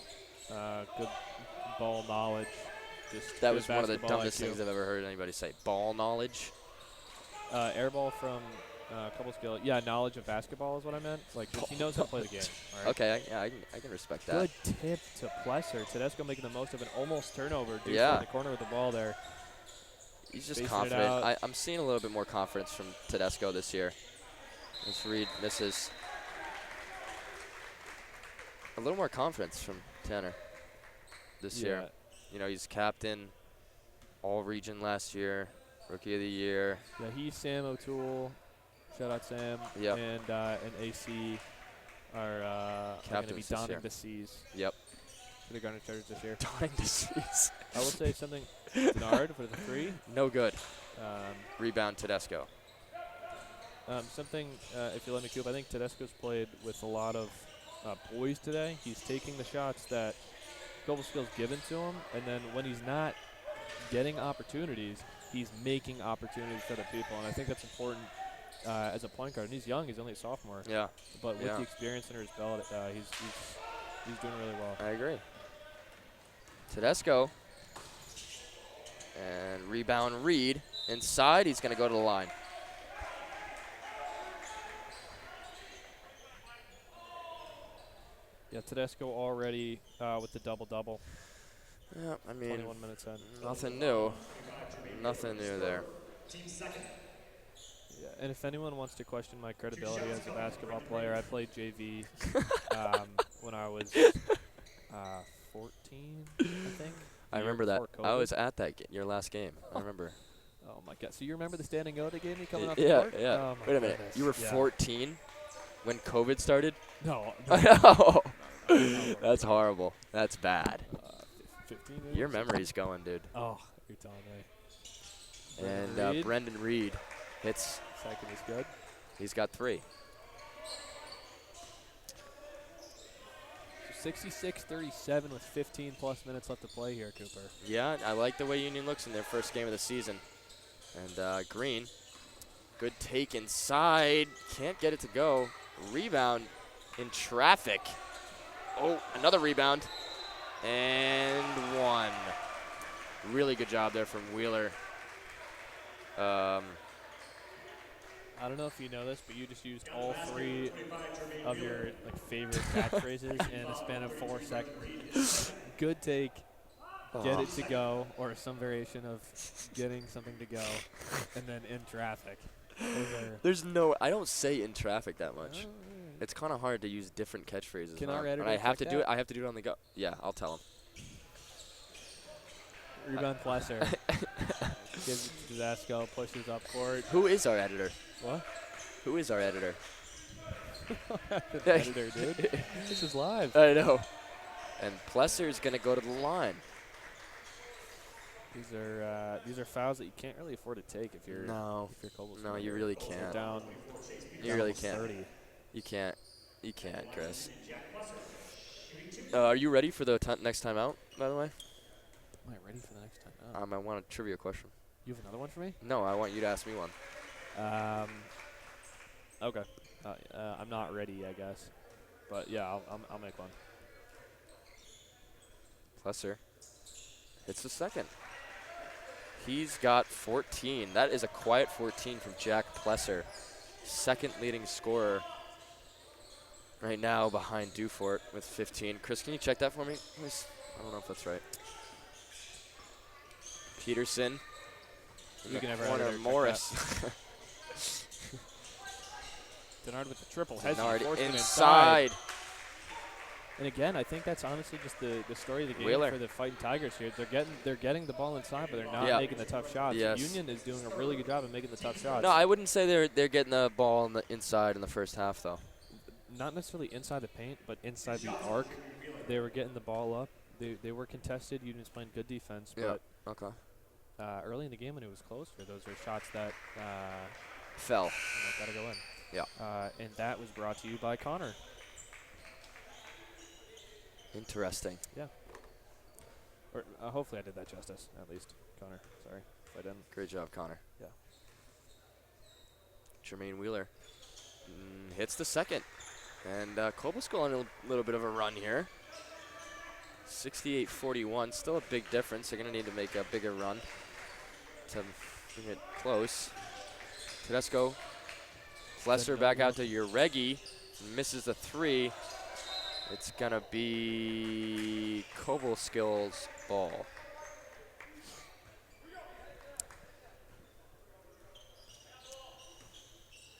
Good ball knowledge. That was one of the dumbest things I've ever heard anybody say. Ball knowledge. Air ball from Cobleskill. Yeah, knowledge of basketball is what I meant. Like, he knows how to play the game. All right? Okay, I can respect that. Good tip to Plesser. Tedesco making the most of an almost turnover. Dude Yeah. in the corner with the ball there. He's just Spacing confident. I'm seeing a little bit more confidence from Tedesco this year. As Reed misses. A little more confidence from Tanner this year. You know, he's captain all region last year, rookie of the year. Yeah, he's Sam O'Toole. Shout out Sam. Yep. And AC are going to be donning the C's. Yep. For the Garnet Chargers this year. Donning the C's. I will say something. Denard for the 3. No good. Rebound Tedesco. Something, if you let me, Coop, I think Tedesco's played with a lot of poise today. He's taking the shots that Cobleskill given to him, and then when he's not getting opportunities, he's making opportunities for other people, and I think that's important as a point guard. And he's young; he's only a sophomore. Yeah. But with the experience under his belt, he's doing really well. I agree. Tedesco. And rebound Reed. Inside, he's going to go to the line. Yeah, Tedesco already with the double-double. Yeah, I mean, 21 minutes in. Nothing new. Nothing new there. Yeah, and if anyone wants to question my credibility as a basketball player, I played JV when I was 14, I think. I remember that. I was at that your last game. I remember. Oh my God! So you remember the standing O they gave me coming off the Yeah, court? yeah. Oh Wait a minute. goodness. You were 14 when COVID started? No. I know. That's horrible. That's bad. 15 Your memory's going, dude. Oh, you're telling me. And Brendan Reed hits. Second is good. He's got 3. 66-37 with 15-plus minutes left to play here, Cooper. Yeah, I like the way Union looks in their first game of the season. And Green, good take inside. Can't get it to go. Rebound in traffic. Oh, another rebound. And 1. Really good job there from Wheeler. I don't know if you know this, but you just used all 3 of your favorite catchphrases in a span of 4 seconds. Good take, get it to go, or some variation of getting something to go, and then in traffic. I don't say in traffic that much. It's kind of hard to use different catchphrases. Can our editor I have to check do it. that? I have to do it on the go. Yeah, I'll tell him. Rebound Plesser. Gives it to Tedesco, pushes up court. Who is our editor? What? Who is our editor? The editor, dude. This is live. I know. And Plesser's going to go to the line. These are fouls that you can't really afford to take if you're Cobleskill. No, you really can't. Down. You really can't. 30. You can't. You can't, Chris. Are you ready for the next time out, by the way? Am I ready for the next time out? I want a trivia question. You have another one for me? No, I want you to ask me one. Okay. I'm not ready, I guess. But yeah, I'll make one. Plesser hits the second. He's got 14. That is a quiet 14 from Jack Plesser. Second leading scorer right now behind Dufort with 15. Chris, can you check that for me? I don't know if that's right. Peterson. You can corner, Morris. Denard with the triple. Denard inside. And again, I think that's honestly just the story of the game Wheeler. for the Fighting Tigers here. They're getting the ball inside, but they're not making the tough shots. Yes. Union is doing a really good job of making the tough shots. No, I wouldn't say they're getting the ball on the inside in the first half, though. Not necessarily inside the paint, but inside the arc. They were getting the ball up. They were contested. Union's playing good defense, but okay. Early in the game when it was close, those are shots that fell. Gotta go in. Yeah. And that was brought to you by Connor. Interesting. Yeah. Or hopefully I did that justice, at least. Connor, sorry if I didn't. Great job, Connor. Yeah. Jermaine Wheeler hits the second. And Cobleskill on a little bit of a run here. 68-41, still a big difference. They're going to need to make a bigger run to bring it close. Tedesco, Plesser back out to Uregi, misses the 3. It's going to be Cobleskill ball.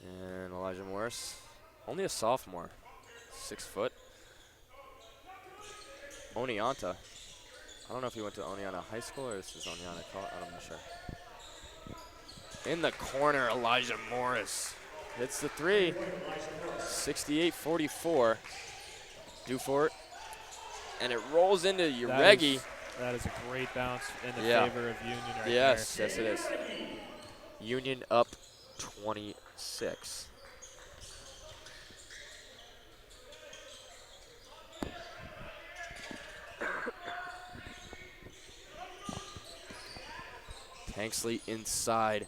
And Elijah Morris, only a sophomore, 6 foot. Oneonta. I don't know if he went to Oneonta High School or this is Oneonta College. I'm not sure. In the corner, Elijah Morris hits the 3. 68-44. Dufort. And it rolls into Uregi. That is a great bounce in the favor of Union right there. Yes, it is. Union up 26. Tanksley inside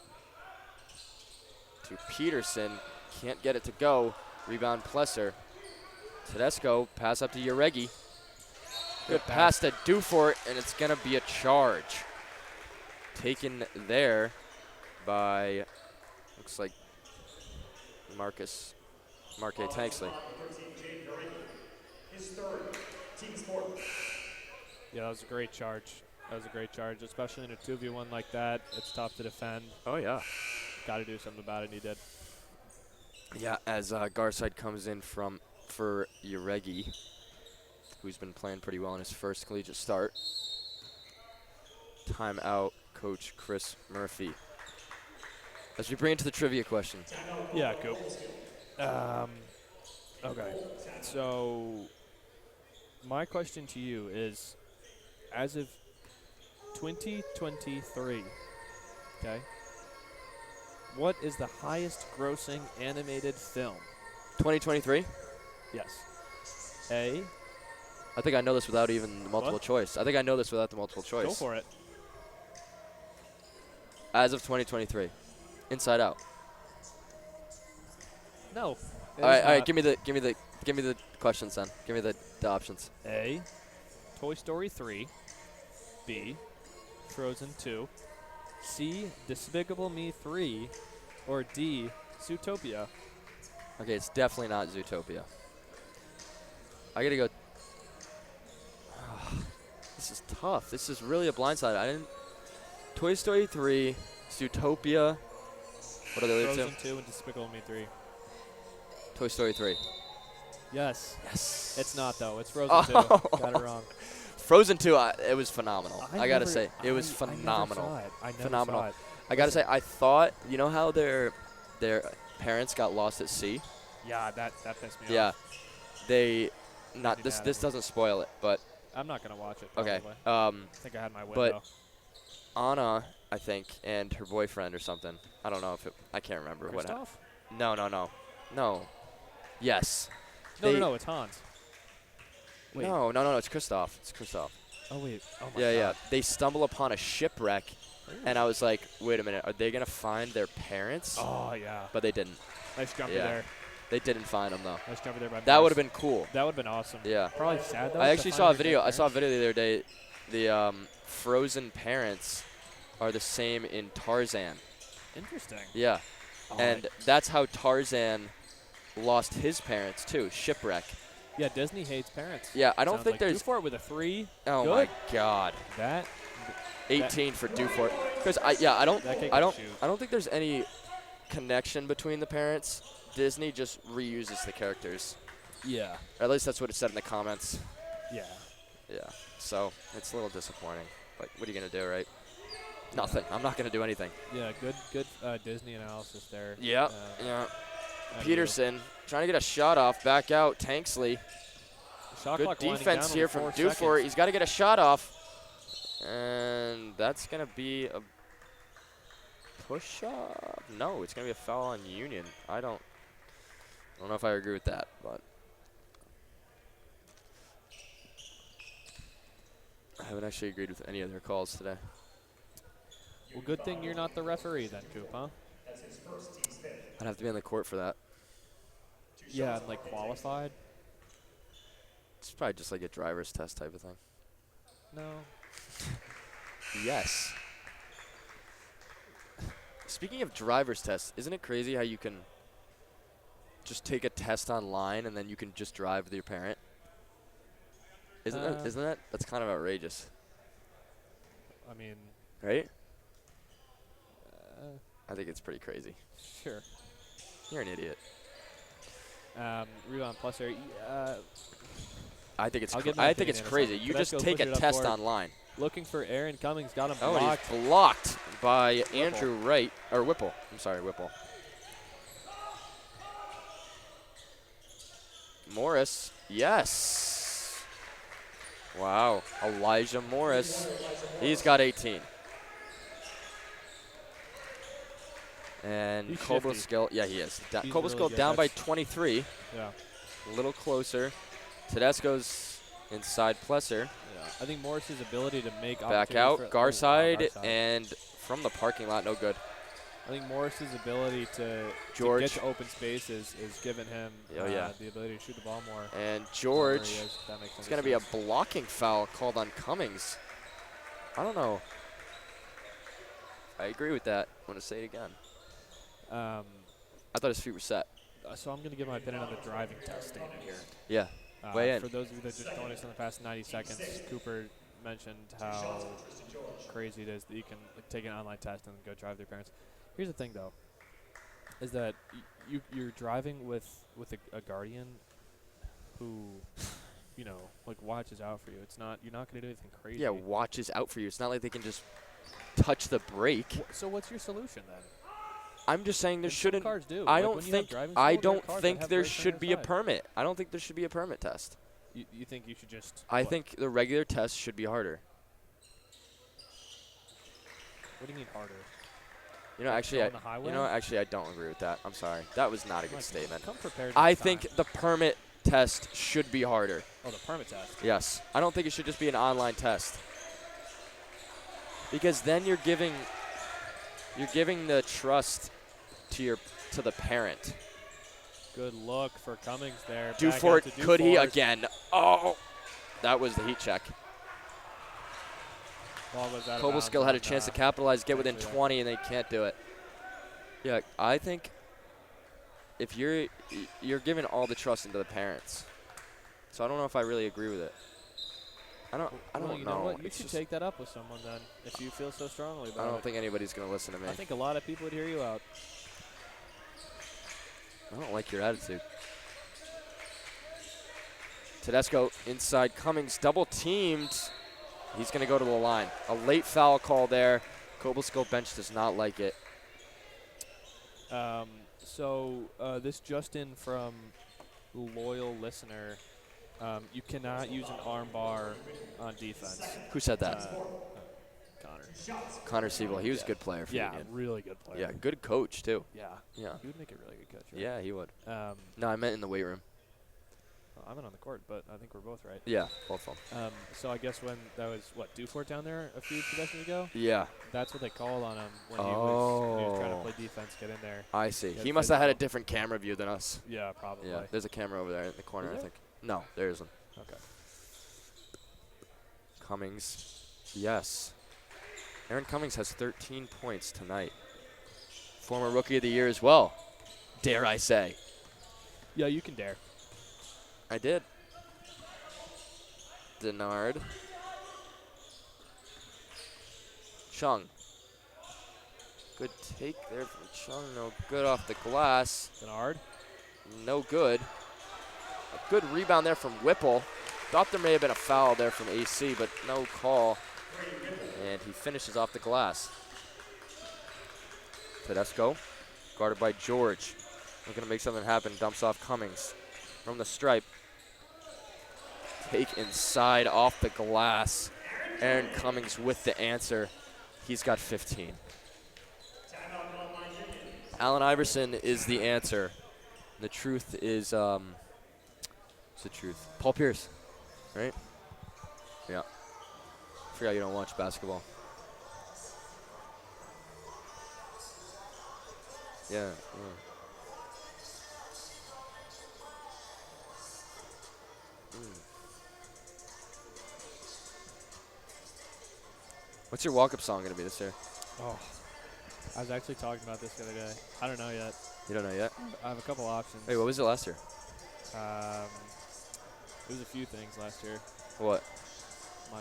to Peterson. Can't get it to go. Rebound Plesser. Tedesco, pass up to Uregi. Good pass to Dufort, and it's going to be a charge. Taken there by, looks like, Marque Tanksley. His third, team sport. Yeah, that was a great charge. That was a great charge, especially in a 2v1 like that. It's tough to defend. Oh, yeah. Got to do something about it, and he did. Yeah, as Garside comes in for Uregi, who's been playing pretty well in his first collegiate start. Timeout, Coach Chris Murphy. As we bring it to the trivia question. Yeah, go. Okay, so my question to you is, as of 2023, okay, what is the highest grossing animated film? 2023? Yes. A. I think I know this without even the multiple choice. I think I know this without the multiple choice. Go for it. As of 2023. Inside Out. No. All right, give me the questions then. Give me the options. A. Toy Story 3. B. Frozen 2. C. Despicable Me 3. Or D. Zootopia. Okay, it's definitely not Zootopia. I gotta go. This is tough. This is really a blindside. I didn't. Toy Story 3, Zootopia. What are the other two? Frozen 2 and Despicable Me 3. Toy Story 3. Yes. Yes. It's not, though. It's Frozen 2. Got it wrong. Frozen 2, it was phenomenal. I gotta say, it was phenomenal. I never Phenomenal. saw it. I gotta say, I thought, you know how their parents got lost at sea? Yeah, that pissed me off. Yeah. This doesn't spoil it, but I'm not gonna watch it. okay. Probably. I think I had my window. But Anna, I think, and her boyfriend or something. I don't know if I can't remember what happened. No. Yes. No, it's Hans. Wait. No, it's Kristoff. It's Kristoff. Oh, wait. Oh, my God. Yeah. They stumble upon a shipwreck, and I was like, wait a minute. Are they going to find their parents? Oh, yeah. But they didn't. Nice jumper Yeah. there. They didn't find them, though. Nice jumper there by That would have been cool. That would have been awesome. Yeah. Probably sad, though. I actually saw a video. I saw a video the other day. The Frozen parents are the same in Tarzan. Interesting. Yeah. And that's how Tarzan lost his parents, too. Shipwreck. Yeah, Disney hates parents. Yeah, I don't Sounds think like there's. Dufort with a 3. Oh Good. my God. That. 18 for Dufort. Because I don't think there's any connection between the parents. Disney just reuses the characters. Yeah. Or at least that's what it said in the comments. Yeah. Yeah. So it's a little disappointing. Like, what are you gonna do, right? Nothing. I'm not gonna do anything. Yeah. Good Disney analysis there. Yeah. Peterson trying to get a shot off. Back out. Tanksley. Good defense here from Dufort. He's got to get a shot off. And that's going to be a push-up? No, it's going to be a foul on Union. I don't don't know if I agree with that, but I haven't actually agreed with any of their calls today. Well, good thing you're not the referee then, Coop, huh? I'd have to be on the court for that. Yeah, and like qualified? It's probably just like a driver's test type of thing. No. Yes. Speaking of driver's tests, isn't it crazy how you can just take a test online and then you can just drive with your parent? Isn't that? That's kind of outrageous. I mean. Right? I think it's pretty crazy. Sure. You're an idiot. Rebound plus area. I think it's I think it's crazy. You just take a test online. Looking for Aaron Cummings, got him blocked. blocked. Oh, he's blocked by Andrew Wright, or Whipple. I'm sorry, Whipple. Morris, yes. Wow, Elijah Morris. He's got 18. And Cobleskill, yeah, he is. Cobleskill really down by 23. Yeah. A little closer. Tedesco's inside Plesser. Yeah. I think Morris's ability to make back out, Garside, and from the parking lot, no good. I think Morris's ability to get to open spaces is giving him the ability to shoot the ball more. And George, it's going to be a blocking foul called on Cummings. I don't know. I agree with that. I'm going to say it again. I thought his feet were set. So I'm going to give my opinion on the driving test data here. Yeah. Weigh in. For those of you that just joined us in the past 90 seconds, Cooper mentioned how crazy it is that you can take an online test and go drive with your parents. Here's the thing, though, is that you're driving with a guardian who, you know, like watches out for you. It's not you're not going to do anything crazy. Yeah, watches out for you. It's not like they can just touch the brake. So what's your solution then? I'm just saying there shouldn't. Cars do. I don't think there should be a permit. I don't think there should be a permit test. You think you should just? I think the regular test should be harder. What do you mean harder? You know, actually, I don't agree with that. I'm sorry. That was not a good statement. Come prepared. I think the permit test should be harder. Oh, the permit test. Yes. I don't think it should just be an online test. Because then you're giving the trust to the parent. Good look for Cummings there. Dufort, could he again? Oh, that was the heat check. Cobleskill had a chance to capitalize, get within 20, and they can't do it. Yeah, I think if you're giving all the trust into the parents, so I don't know if I really agree with it. I don't know. You know what? You should take that up with someone then, if you feel so strongly about it. I don't think anybody's going to listen to me. I think a lot of people would hear you out. I don't like your attitude. Tedesco inside Cummings, double teamed. He's going to go to the line. A late foul call there. Cobleskill bench does not like it. This just in from loyal listener. You cannot use an arm bar on defense. Who said that? Connor. Connor Siebel. He was a good player for Union. Really good player. Yeah, good coach, too. Yeah. Yeah. He would make a really good coach. Right? Yeah, he would. No, I meant in the weight room. I meant on the court, but I think we're both right. Yeah, both of them. So I guess when that was, Dufort down there a few possessions ago? Yeah. That's what they called on him when he was trying to play defense, get in there. I see. He must have had a different camera view than us. Yeah, probably. Yeah, there's a camera over there in the corner, I think. No, there isn't. Okay. Cummings. Yes. Aaron Cummings has 13 points tonight. Former Rookie of the Year as well, dare I say. Yeah, you can dare. I did. Denard. Chung. Good take there from Chung. No good off the glass. Denard. No good. A good rebound there from Whipple. Thought there may have been a foul there from AC, but no call. And he finishes off the glass. Tedesco, guarded by George. Looking to make something happen. Dumps off Cummings from the stripe. Take inside off the glass. Aaron Cummings with the answer. He's got 15. Allen Iverson is the answer. The truth is, what's the truth? Paul Pierce, right? Yeah. Forgot you don't watch basketball. Yeah. What's your walk-up song going to be this year? Oh, I was actually talking about this the other day. I don't know yet. You don't know yet? I have a couple options. Wait, what was it last year? It was a few things last year. What? My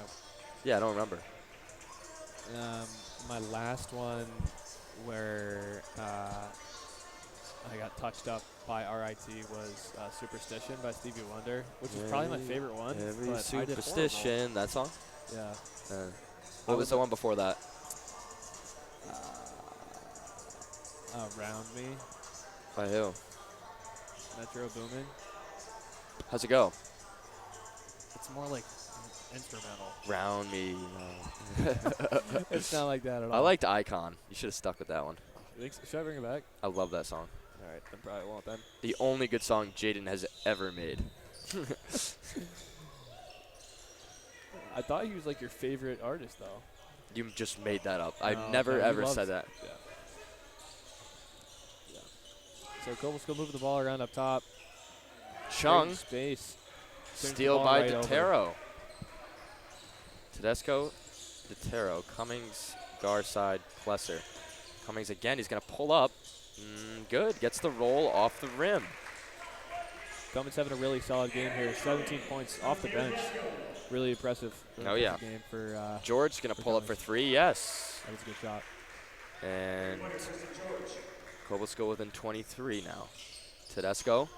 Yeah, I don't remember. my last one where I got touched up by RIT was Superstition by Stevie Wonder, which is probably my favorite one. Every but Superstition, that song? Yeah. What was the one before that? Around Me, By who? Metro Boomin. How's it go? It's more like instrumental. Round Me. It's not like that at all. I liked Icon. You should have stuck with that one. Should I bring it back? I love that song. All right, then probably won't then. The only good song Jaden has ever made. I thought he was like your favorite artist, though. You just made that up. No, I've never he ever loves said that. Yeah. So Cobleskill moving the ball around up top. Chung. Great space. Turns the Steal ball by right over. Detero. Tedesco, Detero, Cummings, Garside, Plesser. Cummings again, he's going to pull up. Good, gets the roll off the rim. Cummings having a really solid game here. 17 points off the bench. Really impressive. Oh, yeah. Game for George going to pull up for three, yes. that was a good shot. And Cobleskill within 23 now. Tedesco.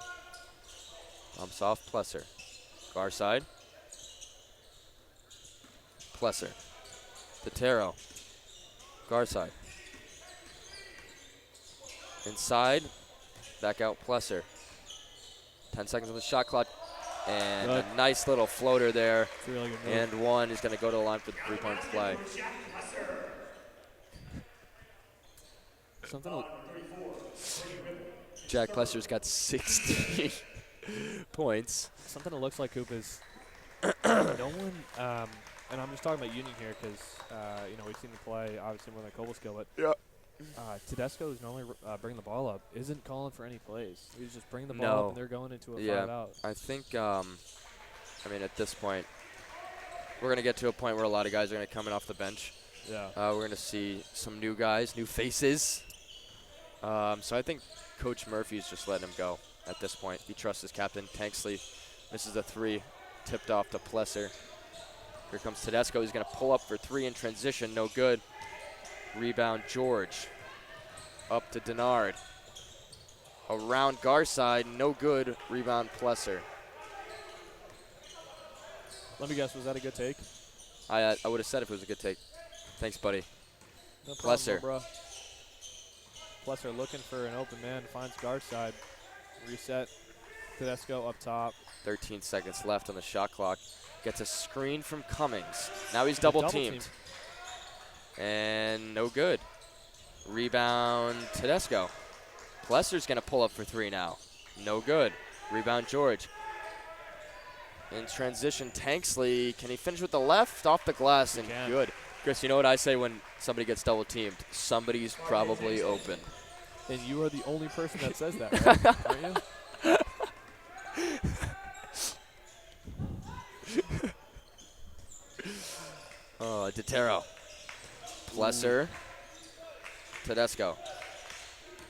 Bumps off Plesser. Garside. Plesser. Detero. Garside. Inside. Back out Plesser. 10 seconds on the shot clock. And Good. a nice little floater there. It's a really good move. And one is going to go to the line for the three-point play. Jack Plesser's got 16 points. Something that looks like Coop is no one, and I'm just talking about Union here because, we've seen him play obviously more than Cobleskill, but Tedesco, who's normally bringing the ball up, isn't calling for any plays. He's just bringing the ball up and they're going into a 5-out. I think, at this point, we're going to get to a point where a lot of guys are going to come in off the bench. Yeah. We're going to see some new guys, new faces. So I think Coach Murphy's just letting him go at this point. He trusts his captain. Tanksley misses a three, tipped off to Plesser. Here comes Tedesco. He's going to pull up for three in transition. No good. Rebound George. Up to Denard. Around Garside. No good. Rebound Plesser. Let me guess, was that a good take? I would have said if it was a good take. Thanks, buddy. No problem, Plesser. bro. Plesser looking for an open man. Finds Garside. Reset. Tedesco up top. 13 seconds left on the shot clock. Gets a screen from Cummings. Now he's double teamed. And no good. Rebound Tedesco. Plesser's going to pull up for three now. No good. Rebound George. In transition, Tanksley. Can he finish with the left? Off the glass and good. Chris, you know what I say when somebody gets double teamed? Somebody's probably open. And you are the only person that says that, right? Aren't you? Detero. Plesser. Tedesco.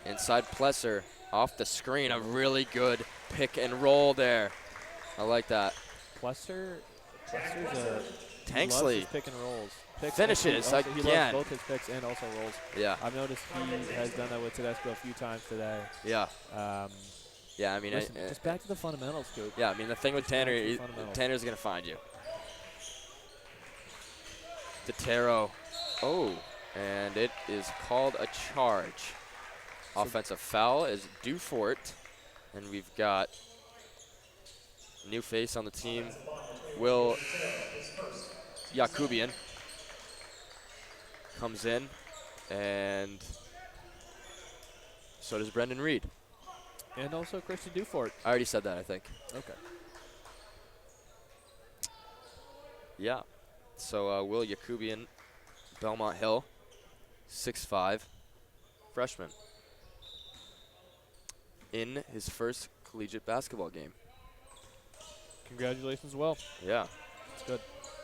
Inside Plesser. Off the screen. A really good pick and roll there. I like that. Plesser's a Tanksley. pick and rolls. Finishes He again. loves both his picks and also rolls. Yeah. I've noticed he has done that with Tedesco a few times today. Yeah. Yeah, I mean, listen, just back to the fundamentals, Coop. yeah, I mean, the thing with Tanner, fundamentals. Tanner's going to find you. Detero. Oh, and it is called a charge. Offensive foul is Dufort, and we've got new face on the team, Will Yakubian. Comes in, and so does Brendan Reed. And also Christian Dufort. I already said that, I think. Okay. Yeah. So Will Yakubian, Belmont Hill, 6'5", freshman. In his first collegiate basketball game. Congratulations, Will. Yeah. It's good.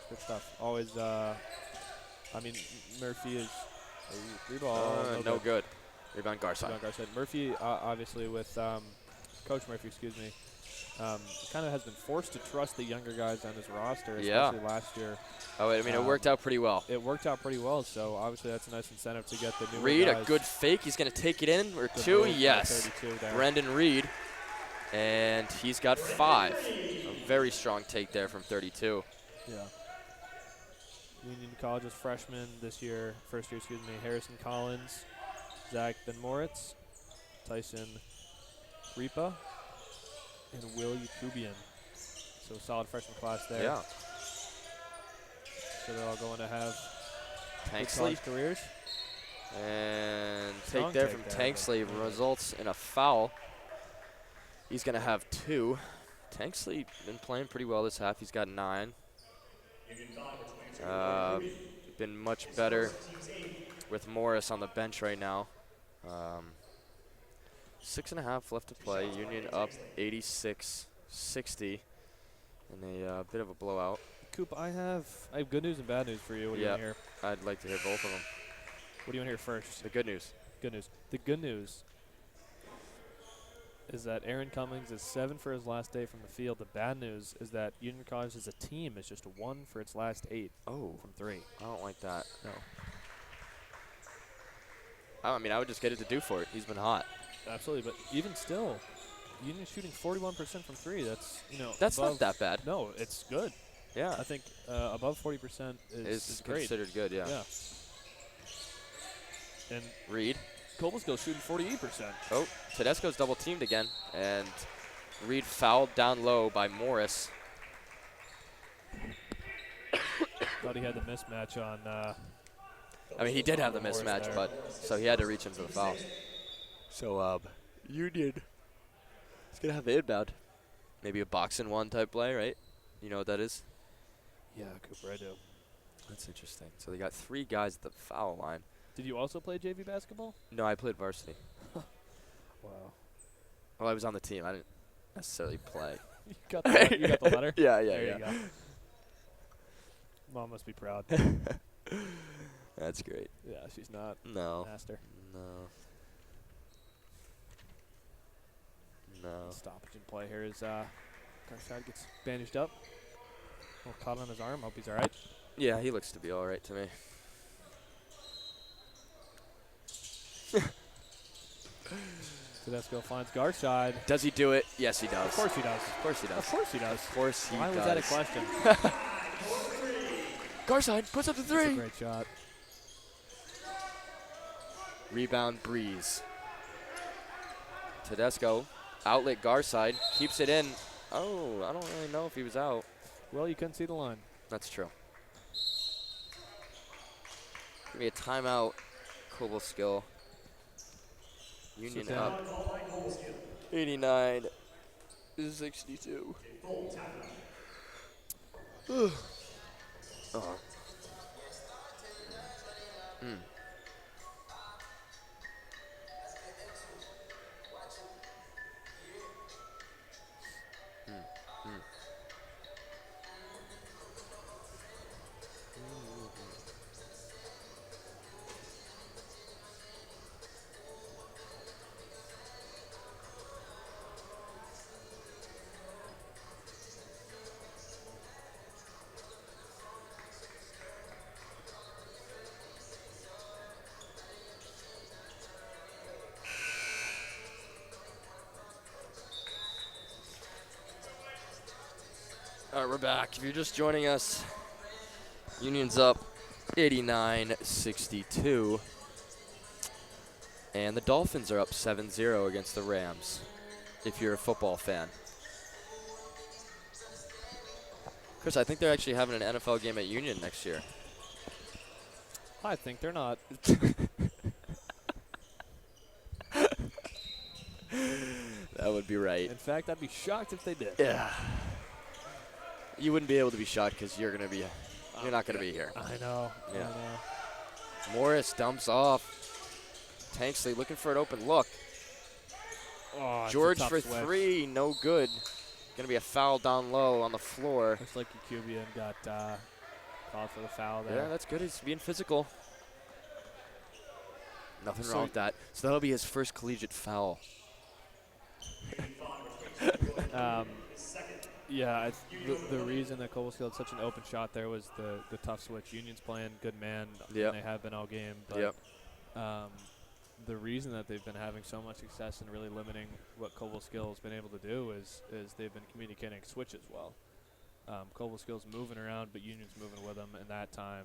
Good stuff. Always, I mean, Murphy is rebound. No good. Rebound Garside. Murphy, obviously, with Coach Murphy, excuse me, kind of has been forced to trust the younger guys on his roster, especially last year. Oh, I mean, it worked out pretty well. It worked out pretty well, so obviously that's a nice incentive to get the new Reed, guys. a good fake. He's going to take it in. Or Good 2, move, yes. 32 there. Brendan Reed. And he's got 5. A very strong take there from 32. Yeah. Union College's freshman this year, first year, excuse me, Harrison Collins, Zach Ben Moritz, Tyson Ripa, and Will Yakubian. So solid freshman class there. Yeah. So they're all going to have Tanksley. college careers. And Strong take there take from there, Tanksley but- results in a foul. He's going to have 2. Tanksley been playing pretty well this half. He's got 9. Been much better with Morris on the bench right now. 6.5 left to play. Union up 86-60 in a bit of a blowout. Coop, I have good news and bad news for you. What do you want to hear? I'd like to hear both of them. What do you want to hear first? The good news. Good news. The good news is that Aaron Cummings is 7 for his last day from the field. The bad news is that Union College as a team is just 1 for its last 8 from 3. I don't like that. No. I mean, I would just get it to Dufort. He's been hot. Absolutely, but even still, Union's shooting 41% from 3. That's, That's above, not that bad. No, it's good. Yeah. I think above 40% is great. Considered good, yeah. And Reed. Cobleskill shooting 48%. Oh, Tedesco's double teamed again, and Reed fouled down low by Morris. Thought he had the mismatch on. I mean, he did have the mismatch, but so he had to reach in for the foul. So, Union is going to have the inbound. Maybe a box-and-one type play, right? You know what that is? Yeah, Cooper, I do. That's interesting. So they got 3 guys at the foul line. Did you also play JV basketball? No, I played varsity. Wow. Well, I was on the team. I didn't necessarily play. You got the letter? Yeah. There you go. Mom must be proud. That's great. Yeah, she's not. No. Master. No. Stoppage in play here as Garside gets bandaged up. A little caught on his arm. Hope he's all right. Yeah, he looks to be all right to me. Tedesco finds Garside. Does he do it? Yes, he does. Of course he does. Of course he does. Of course he does. Of course he Why does. was that a question? Garside puts up the 3. That's a great shot. Rebound Breeze. Tedesco, outlet Garside, keeps it in. Oh, I don't really know if he was out. Well, you couldn't see the line. That's true. Give me a timeout, Cobleskill. Union Sit down. up 89-62. Oh. All right, we're back. If you're just joining us, Union's up 89-62. And the Dolphins are up 7-0 against the Rams, if you're a football fan. Chris, I think they're actually having an NFL game at Union next year. I think they're not. That That would be right. In fact, I'd be shocked if they did. Yeah. You wouldn't be able to be shocked because you're gonna be. You're not gonna be here. I know. Yeah. I know. Morris dumps off. Tanksley looking for an open look. Oh, it's a George tough for switch. 3, no good. Gonna be a foul down low on the floor. Looks like Yakubian got called for the foul there. Yeah, that's good. He's being physical. Nothing wrong with that. So that'll be his first collegiate foul. Yeah, the reason that Cobleskill had such an open shot there was the tough switch. Union's playing good man, Yep. and they have been all game. But Yep. the reason that they've been having so much success in really limiting what Cobleskill has been able to do is they've been communicating switches well. Cobleskill's moving around, but Union's moving with him, and that time.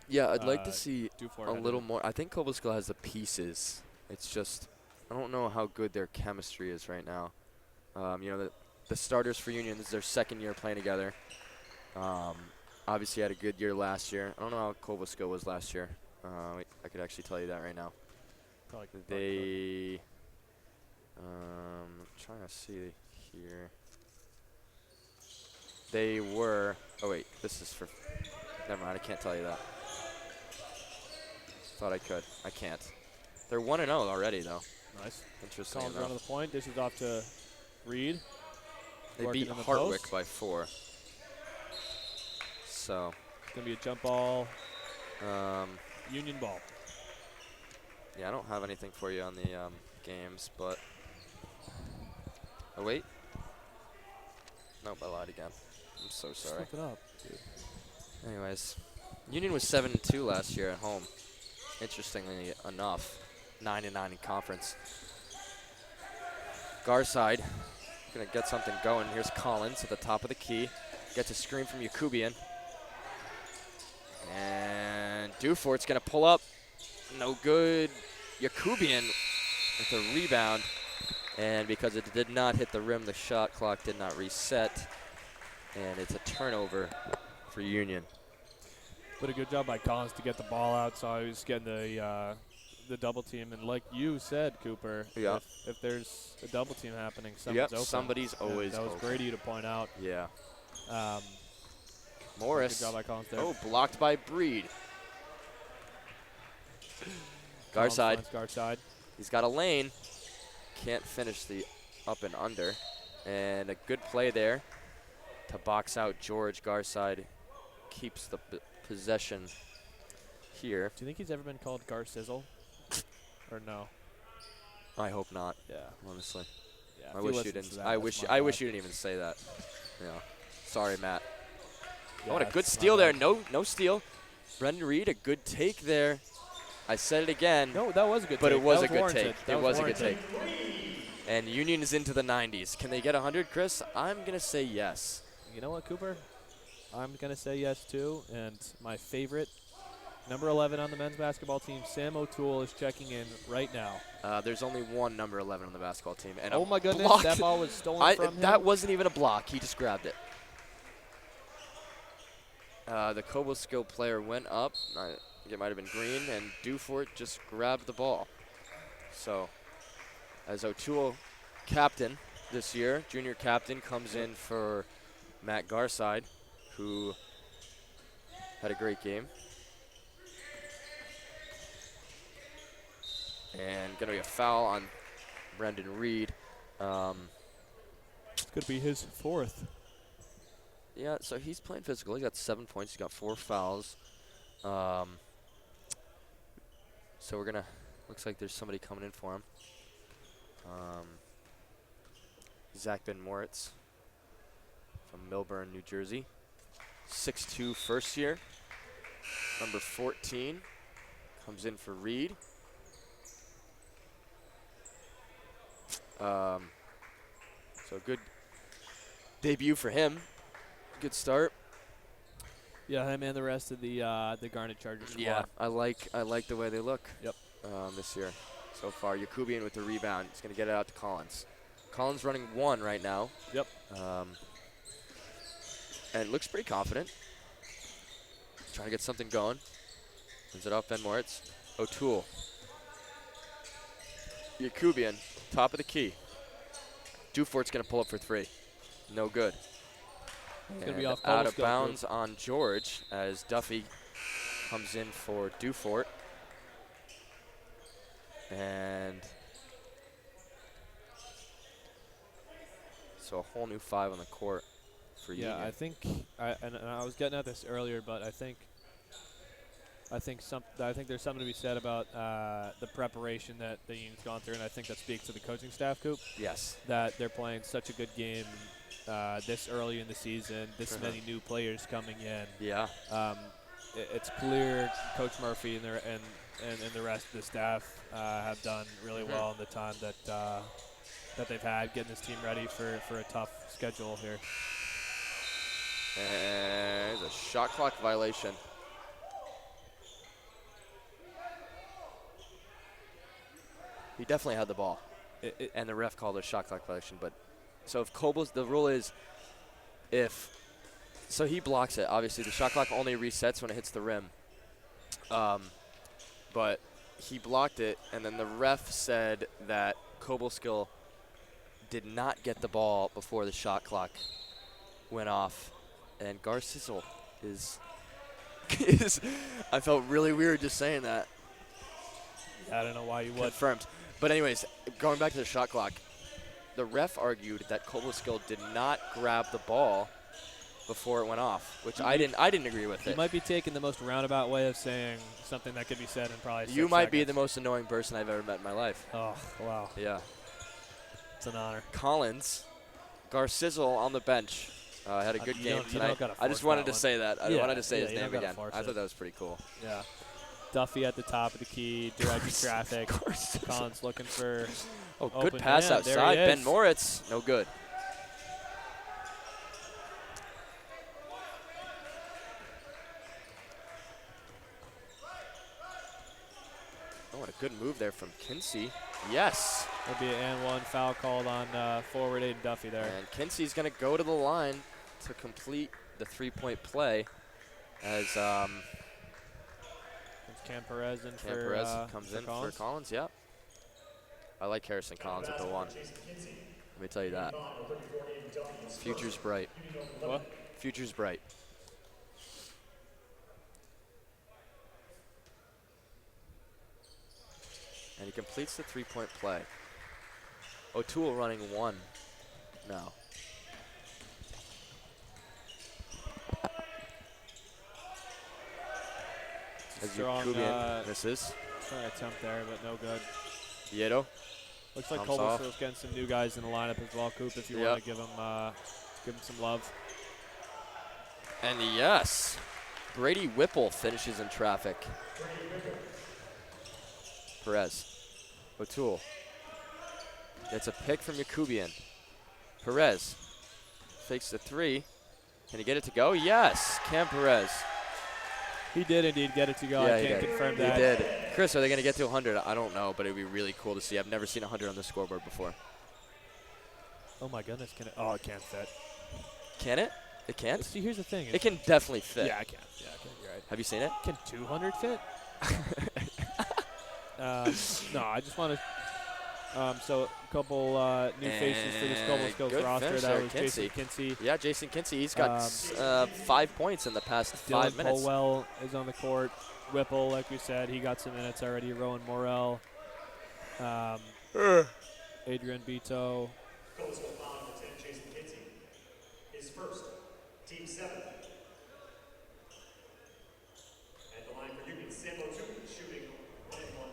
Yeah, I'd like to see Dufour a had little to- more. I think Cobleskill has the pieces. It's just I don't know how good their chemistry is right now. The starters for Union, this is their second year playing together. Obviously had a good year last year. I don't know how Cobleskill was last year. I could actually tell you that right now. Probably I'm trying to see here. They were. Oh wait, this is for. Never mind. I can't tell you that. Thought I could. I can't. They're 1-0 already though. Nice. Interesting Collins enough. running the point. Dishes off to Reed. They Working beat in the Hartwick post. by 4. So. It's going to be a jump ball. Um, Union ball. yeah, I don't have anything for you on the games, but. Oh wait. Nope, I lied again. I'm so sorry. Slip it up, dude. Anyways, Union was 7-2 last year at home. Interestingly enough, 9-9 in conference. Garside gonna get something going. Here's Collins at the top of the key. Gets a screen from Yakubian. And Dufourt's gonna pull up. No good. Yakubian with a rebound. And because it did not hit the rim, the shot clock did not reset. And it's a turnover for Union. But a good job by Collins to get the ball out, so I was getting the double team. And like you said, Cooper, Yeah. if there's a double team happening, someone's open. Somebody's And always that was open. great of you to point out. Yeah. Good Morris. job by Collins there. Oh, blocked by Breed. Garside. Collins finds Garside. He's got a lane. Can't finish the up and under. And a good play there to box out George. Garside keeps the possession here. Do you think he's ever been called Gar Sizzle? Or no? I hope not, Yeah. honestly. Yeah. I if he wish you listens didn't. to that, I that's wish. my I wish bad. you didn't even say that. Yeah. Sorry, Matt. Yeah, Oh, and a good that's my steal there. bad. No steal. Brendan Reed, a good take there. I said it again. No, that was a good But take. it was That a good warranted. take. That It was a good warranted. take. And Union is into the 90s. Can they get 100, Chris? I'm going to say yes. You know what, Cooper? I'm going to say yes, too. And my favorite, number 11 on the men's basketball team, Sam O'Toole, is checking in right now. There's only one number 11 on the basketball team. And Oh, a my goodness. block. That ball was stolen from him. That wasn't even a block. He just grabbed it. The Cobleskill player went up. I think it might have been Green. And Dufour just grabbed the ball. So, as O'Toole, captain this year, junior captain, comes in for Matt Garside, who had a great game. And going to be a foul on Brendan Reed. It's going to be his 4th. Yeah, so he's playing physical. He got 7 points. He's got 4 fouls. So we're going to, looks like there's somebody coming in for him. Zach Ben Moritz from Millburn, New Jersey. 6'2", first year. Number 14 comes in for Reed. So good debut for him. Good start. Yeah, him and the rest of the Garnet Chargers squad. Yeah, I like the way they look. Yep. This year, so far. Yakubian with the rebound. He's going to get it out to Collins. Collins running 1 right now. Yep. And looks pretty confident. Trying to get something going. Brings it off Ben Moritz. O'Toole. Yakubian, top of the key. Dufort's going to pull up for 3. No good. It's going to be off out of Cobleskill, bounds on George as Duffy comes in for Dufort. And so a whole new 5 on the court for Union. Yeah, I think, and I was getting at this earlier, but I think there's something to be said about the preparation that the Union's gone through, and I think that speaks to the coaching staff, Coop. Yes. That they're playing such a good game this early in the season, this many new players coming in. Yeah. It's clear Coach Murphy and the rest of the staff have done really well in the time that they've had getting this team ready for a tough schedule here. And there's a shot clock violation. He definitely had the ball, and the ref called a shot clock violation. But so if the rule is so he blocks it. Obviously, the shot clock only resets when it hits the rim. But he blocked it, and then the ref said that Cobleskill did not get the ball before the shot clock went off. And Garcizel is I felt really weird just saying that. I don't know why you would. Confirmed. But anyways, going back to the shot clock, the ref argued that Cobleskill did not grab the ball before it went off, which I didn't agree with You it. might be taking the most roundabout way of saying something that could be said in probably 6 You might seconds. be the most annoying person I've ever met in my life. Oh, wow. Yeah. It's an honor. Collins, Garcizel on the bench. Had a good game tonight. I just wanted to say that. I wanted to say his name again. I thought that was pretty cool. Yeah. Duffy at the top of the key, directing traffic. Collins looking for good pass man. outside. Ben Moritz, no good. Oh, what a good move there from Kinsey. Yes. There'll be an and 1 foul called on forward Aiden Duffy there. And Kinsey's going to go to the line to complete the 3-point play as Cam Perez in Cam Perez comes in Collins. for Collins. Yep. I like Harrison Collins at the 1. Let me tell you that. Future's bright. What? Future's bright. And he completes the 3-point play. O'Toole running 1 now. As Strong misses. Strong attempt there, but no good. Vieto. Looks like Comes off. Cobbleskill's getting some new guys in the lineup as well, Coop, if you want to give them some love. And yes, Brady Whipple finishes in traffic. Perez. O'Toole. It's a pick from Yakubian. Perez fakes the 3. Can he get it to go? Yes, Cam Perez. He did indeed get it to go. Yeah, I can't confirm that. He did. Chris, are they going to get to 100? I don't know, but it would be really cool to see. I've never seen 100 on the scoreboard before. Oh, my goodness. Can it? Oh, it can't fit. Can it? It can't? See, here's the thing. It can definitely fit. Yeah, I can. Yeah, I can. You're right. Have you seen it? Can 200 fit? No, I just want to. So a couple new faces for this Cobleskill roster. That was Jason Kinsey. Yeah, Jason Kinsey. He's got 5 points in the past 5 minutes. Colwell is on the court. Whipple, like we said, he got some minutes already. Rowan Morrell. Adrian Beto. Cobleskill found the 10, Jason Kinsey. His first, team 7. At the line for Union, Sam O'Toole shooting 1 and 1.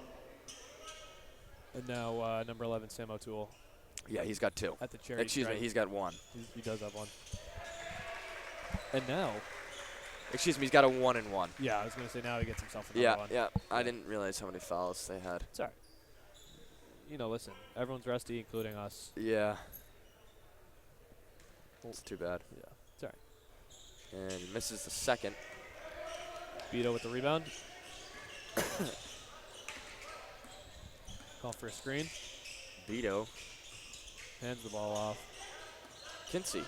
And now number 11, Sam O'Toole. Yeah, he's got 2. At the cherry Excuse me, he's got 1. He does have 1. And now. Excuse me, he's got a 1 and 1. Yeah, I was going to say now he gets himself another 1. Yeah. I didn't realize how many fouls they had. It's all right. You know, listen, everyone's rusty, including us. Yeah. It's too bad. Yeah, it's all right. And he misses the second. Beto with the rebound. Call for a screen. Beto. Hands the ball off. Kinsey.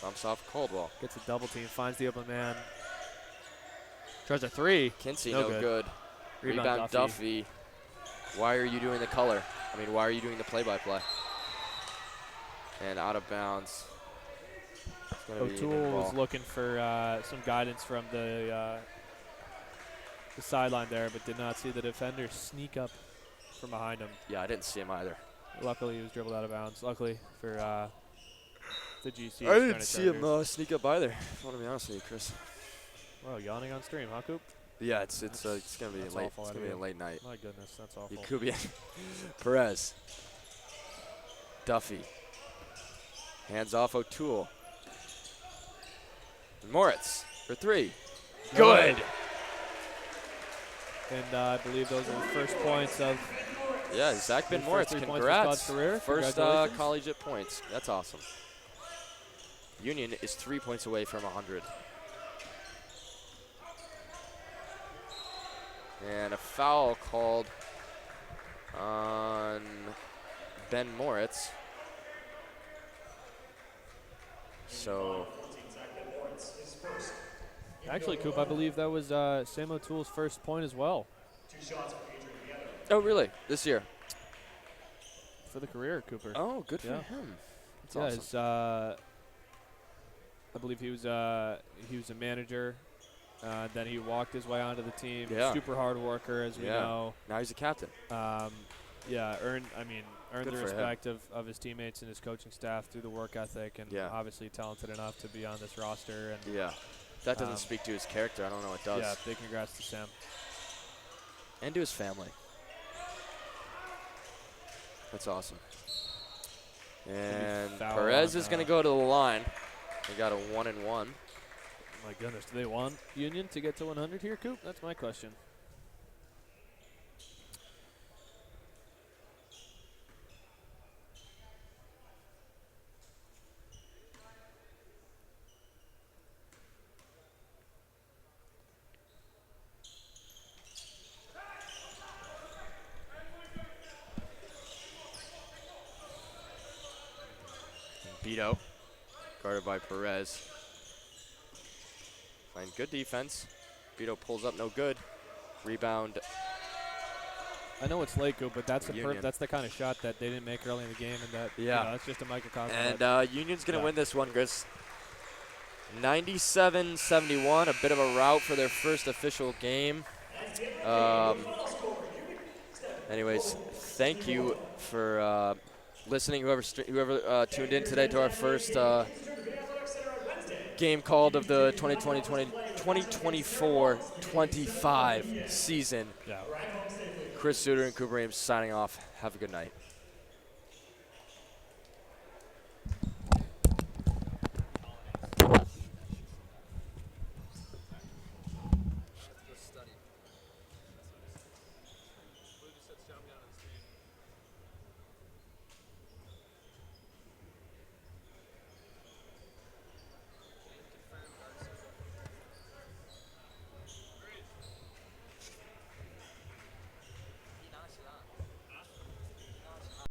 Bumps off Caldwell. Gets a double team, finds the open man. Tries a 3. Kinsey, no no good. good. Rebound Duffy. Why are you doing the color? I mean, why are you doing the play-by-play? And out of bounds. O'Toole was looking for some guidance from the sideline there, but did not see the defender sneak up from behind him. Yeah, I didn't see him either. Luckily, he was dribbled out of bounds. Luckily for the GC. I didn't see him sneak up either, if I want to be honest with you, Chris. Well, yawning on stream, huh, Coop? Yeah, it's gonna be late. It's gonna be a late night. My goodness, that's awful. It could be. Perez. Duffy. Hands off O'Toole. Moritz for 3. Good. And I believe those are the first points of. Yeah, Zach Ben Moritz, congrats. First collegiate points. That's awesome. Union is 3 points away from 100. And a foul called on Ben Moritz. So. Actually, Coop, I believe that was Sam O'Toole's first point as well. 2 shots for Adrian Viniar. Oh, really? This year? For the career, Cooper. Oh, good for him. That's awesome. I believe he was a manager. Then he walked his way onto the team. Yeah. Super hard worker, as we know. Now he's a captain. Earned Good the for respect of his teammates and his coaching staff through the work ethic, and obviously talented enough to be on this roster. And that doesn't speak to his character. I don't know what does. Yeah, big congrats to Sam. And to his family. That's awesome. And Perez is going to go to the line. They got a 1-and-1. My goodness, do they want Union to get to 100 here, Coop? That's my question. Beto, guarded by Perez. Playing good defense. Beto pulls up, no good. Rebound. I know it's late, but that's the kind of shot that they didn't make early in the game, and that that's just a microcosm. And Union's going to win this one, Chris. 97-71, a bit of a rout for their first official game. Anyways, thank you for listening, whoever tuned in today to our first game called of the 2024-25 season. Yeah. Chris Suter and Cooper Ames signing off. Have a good night.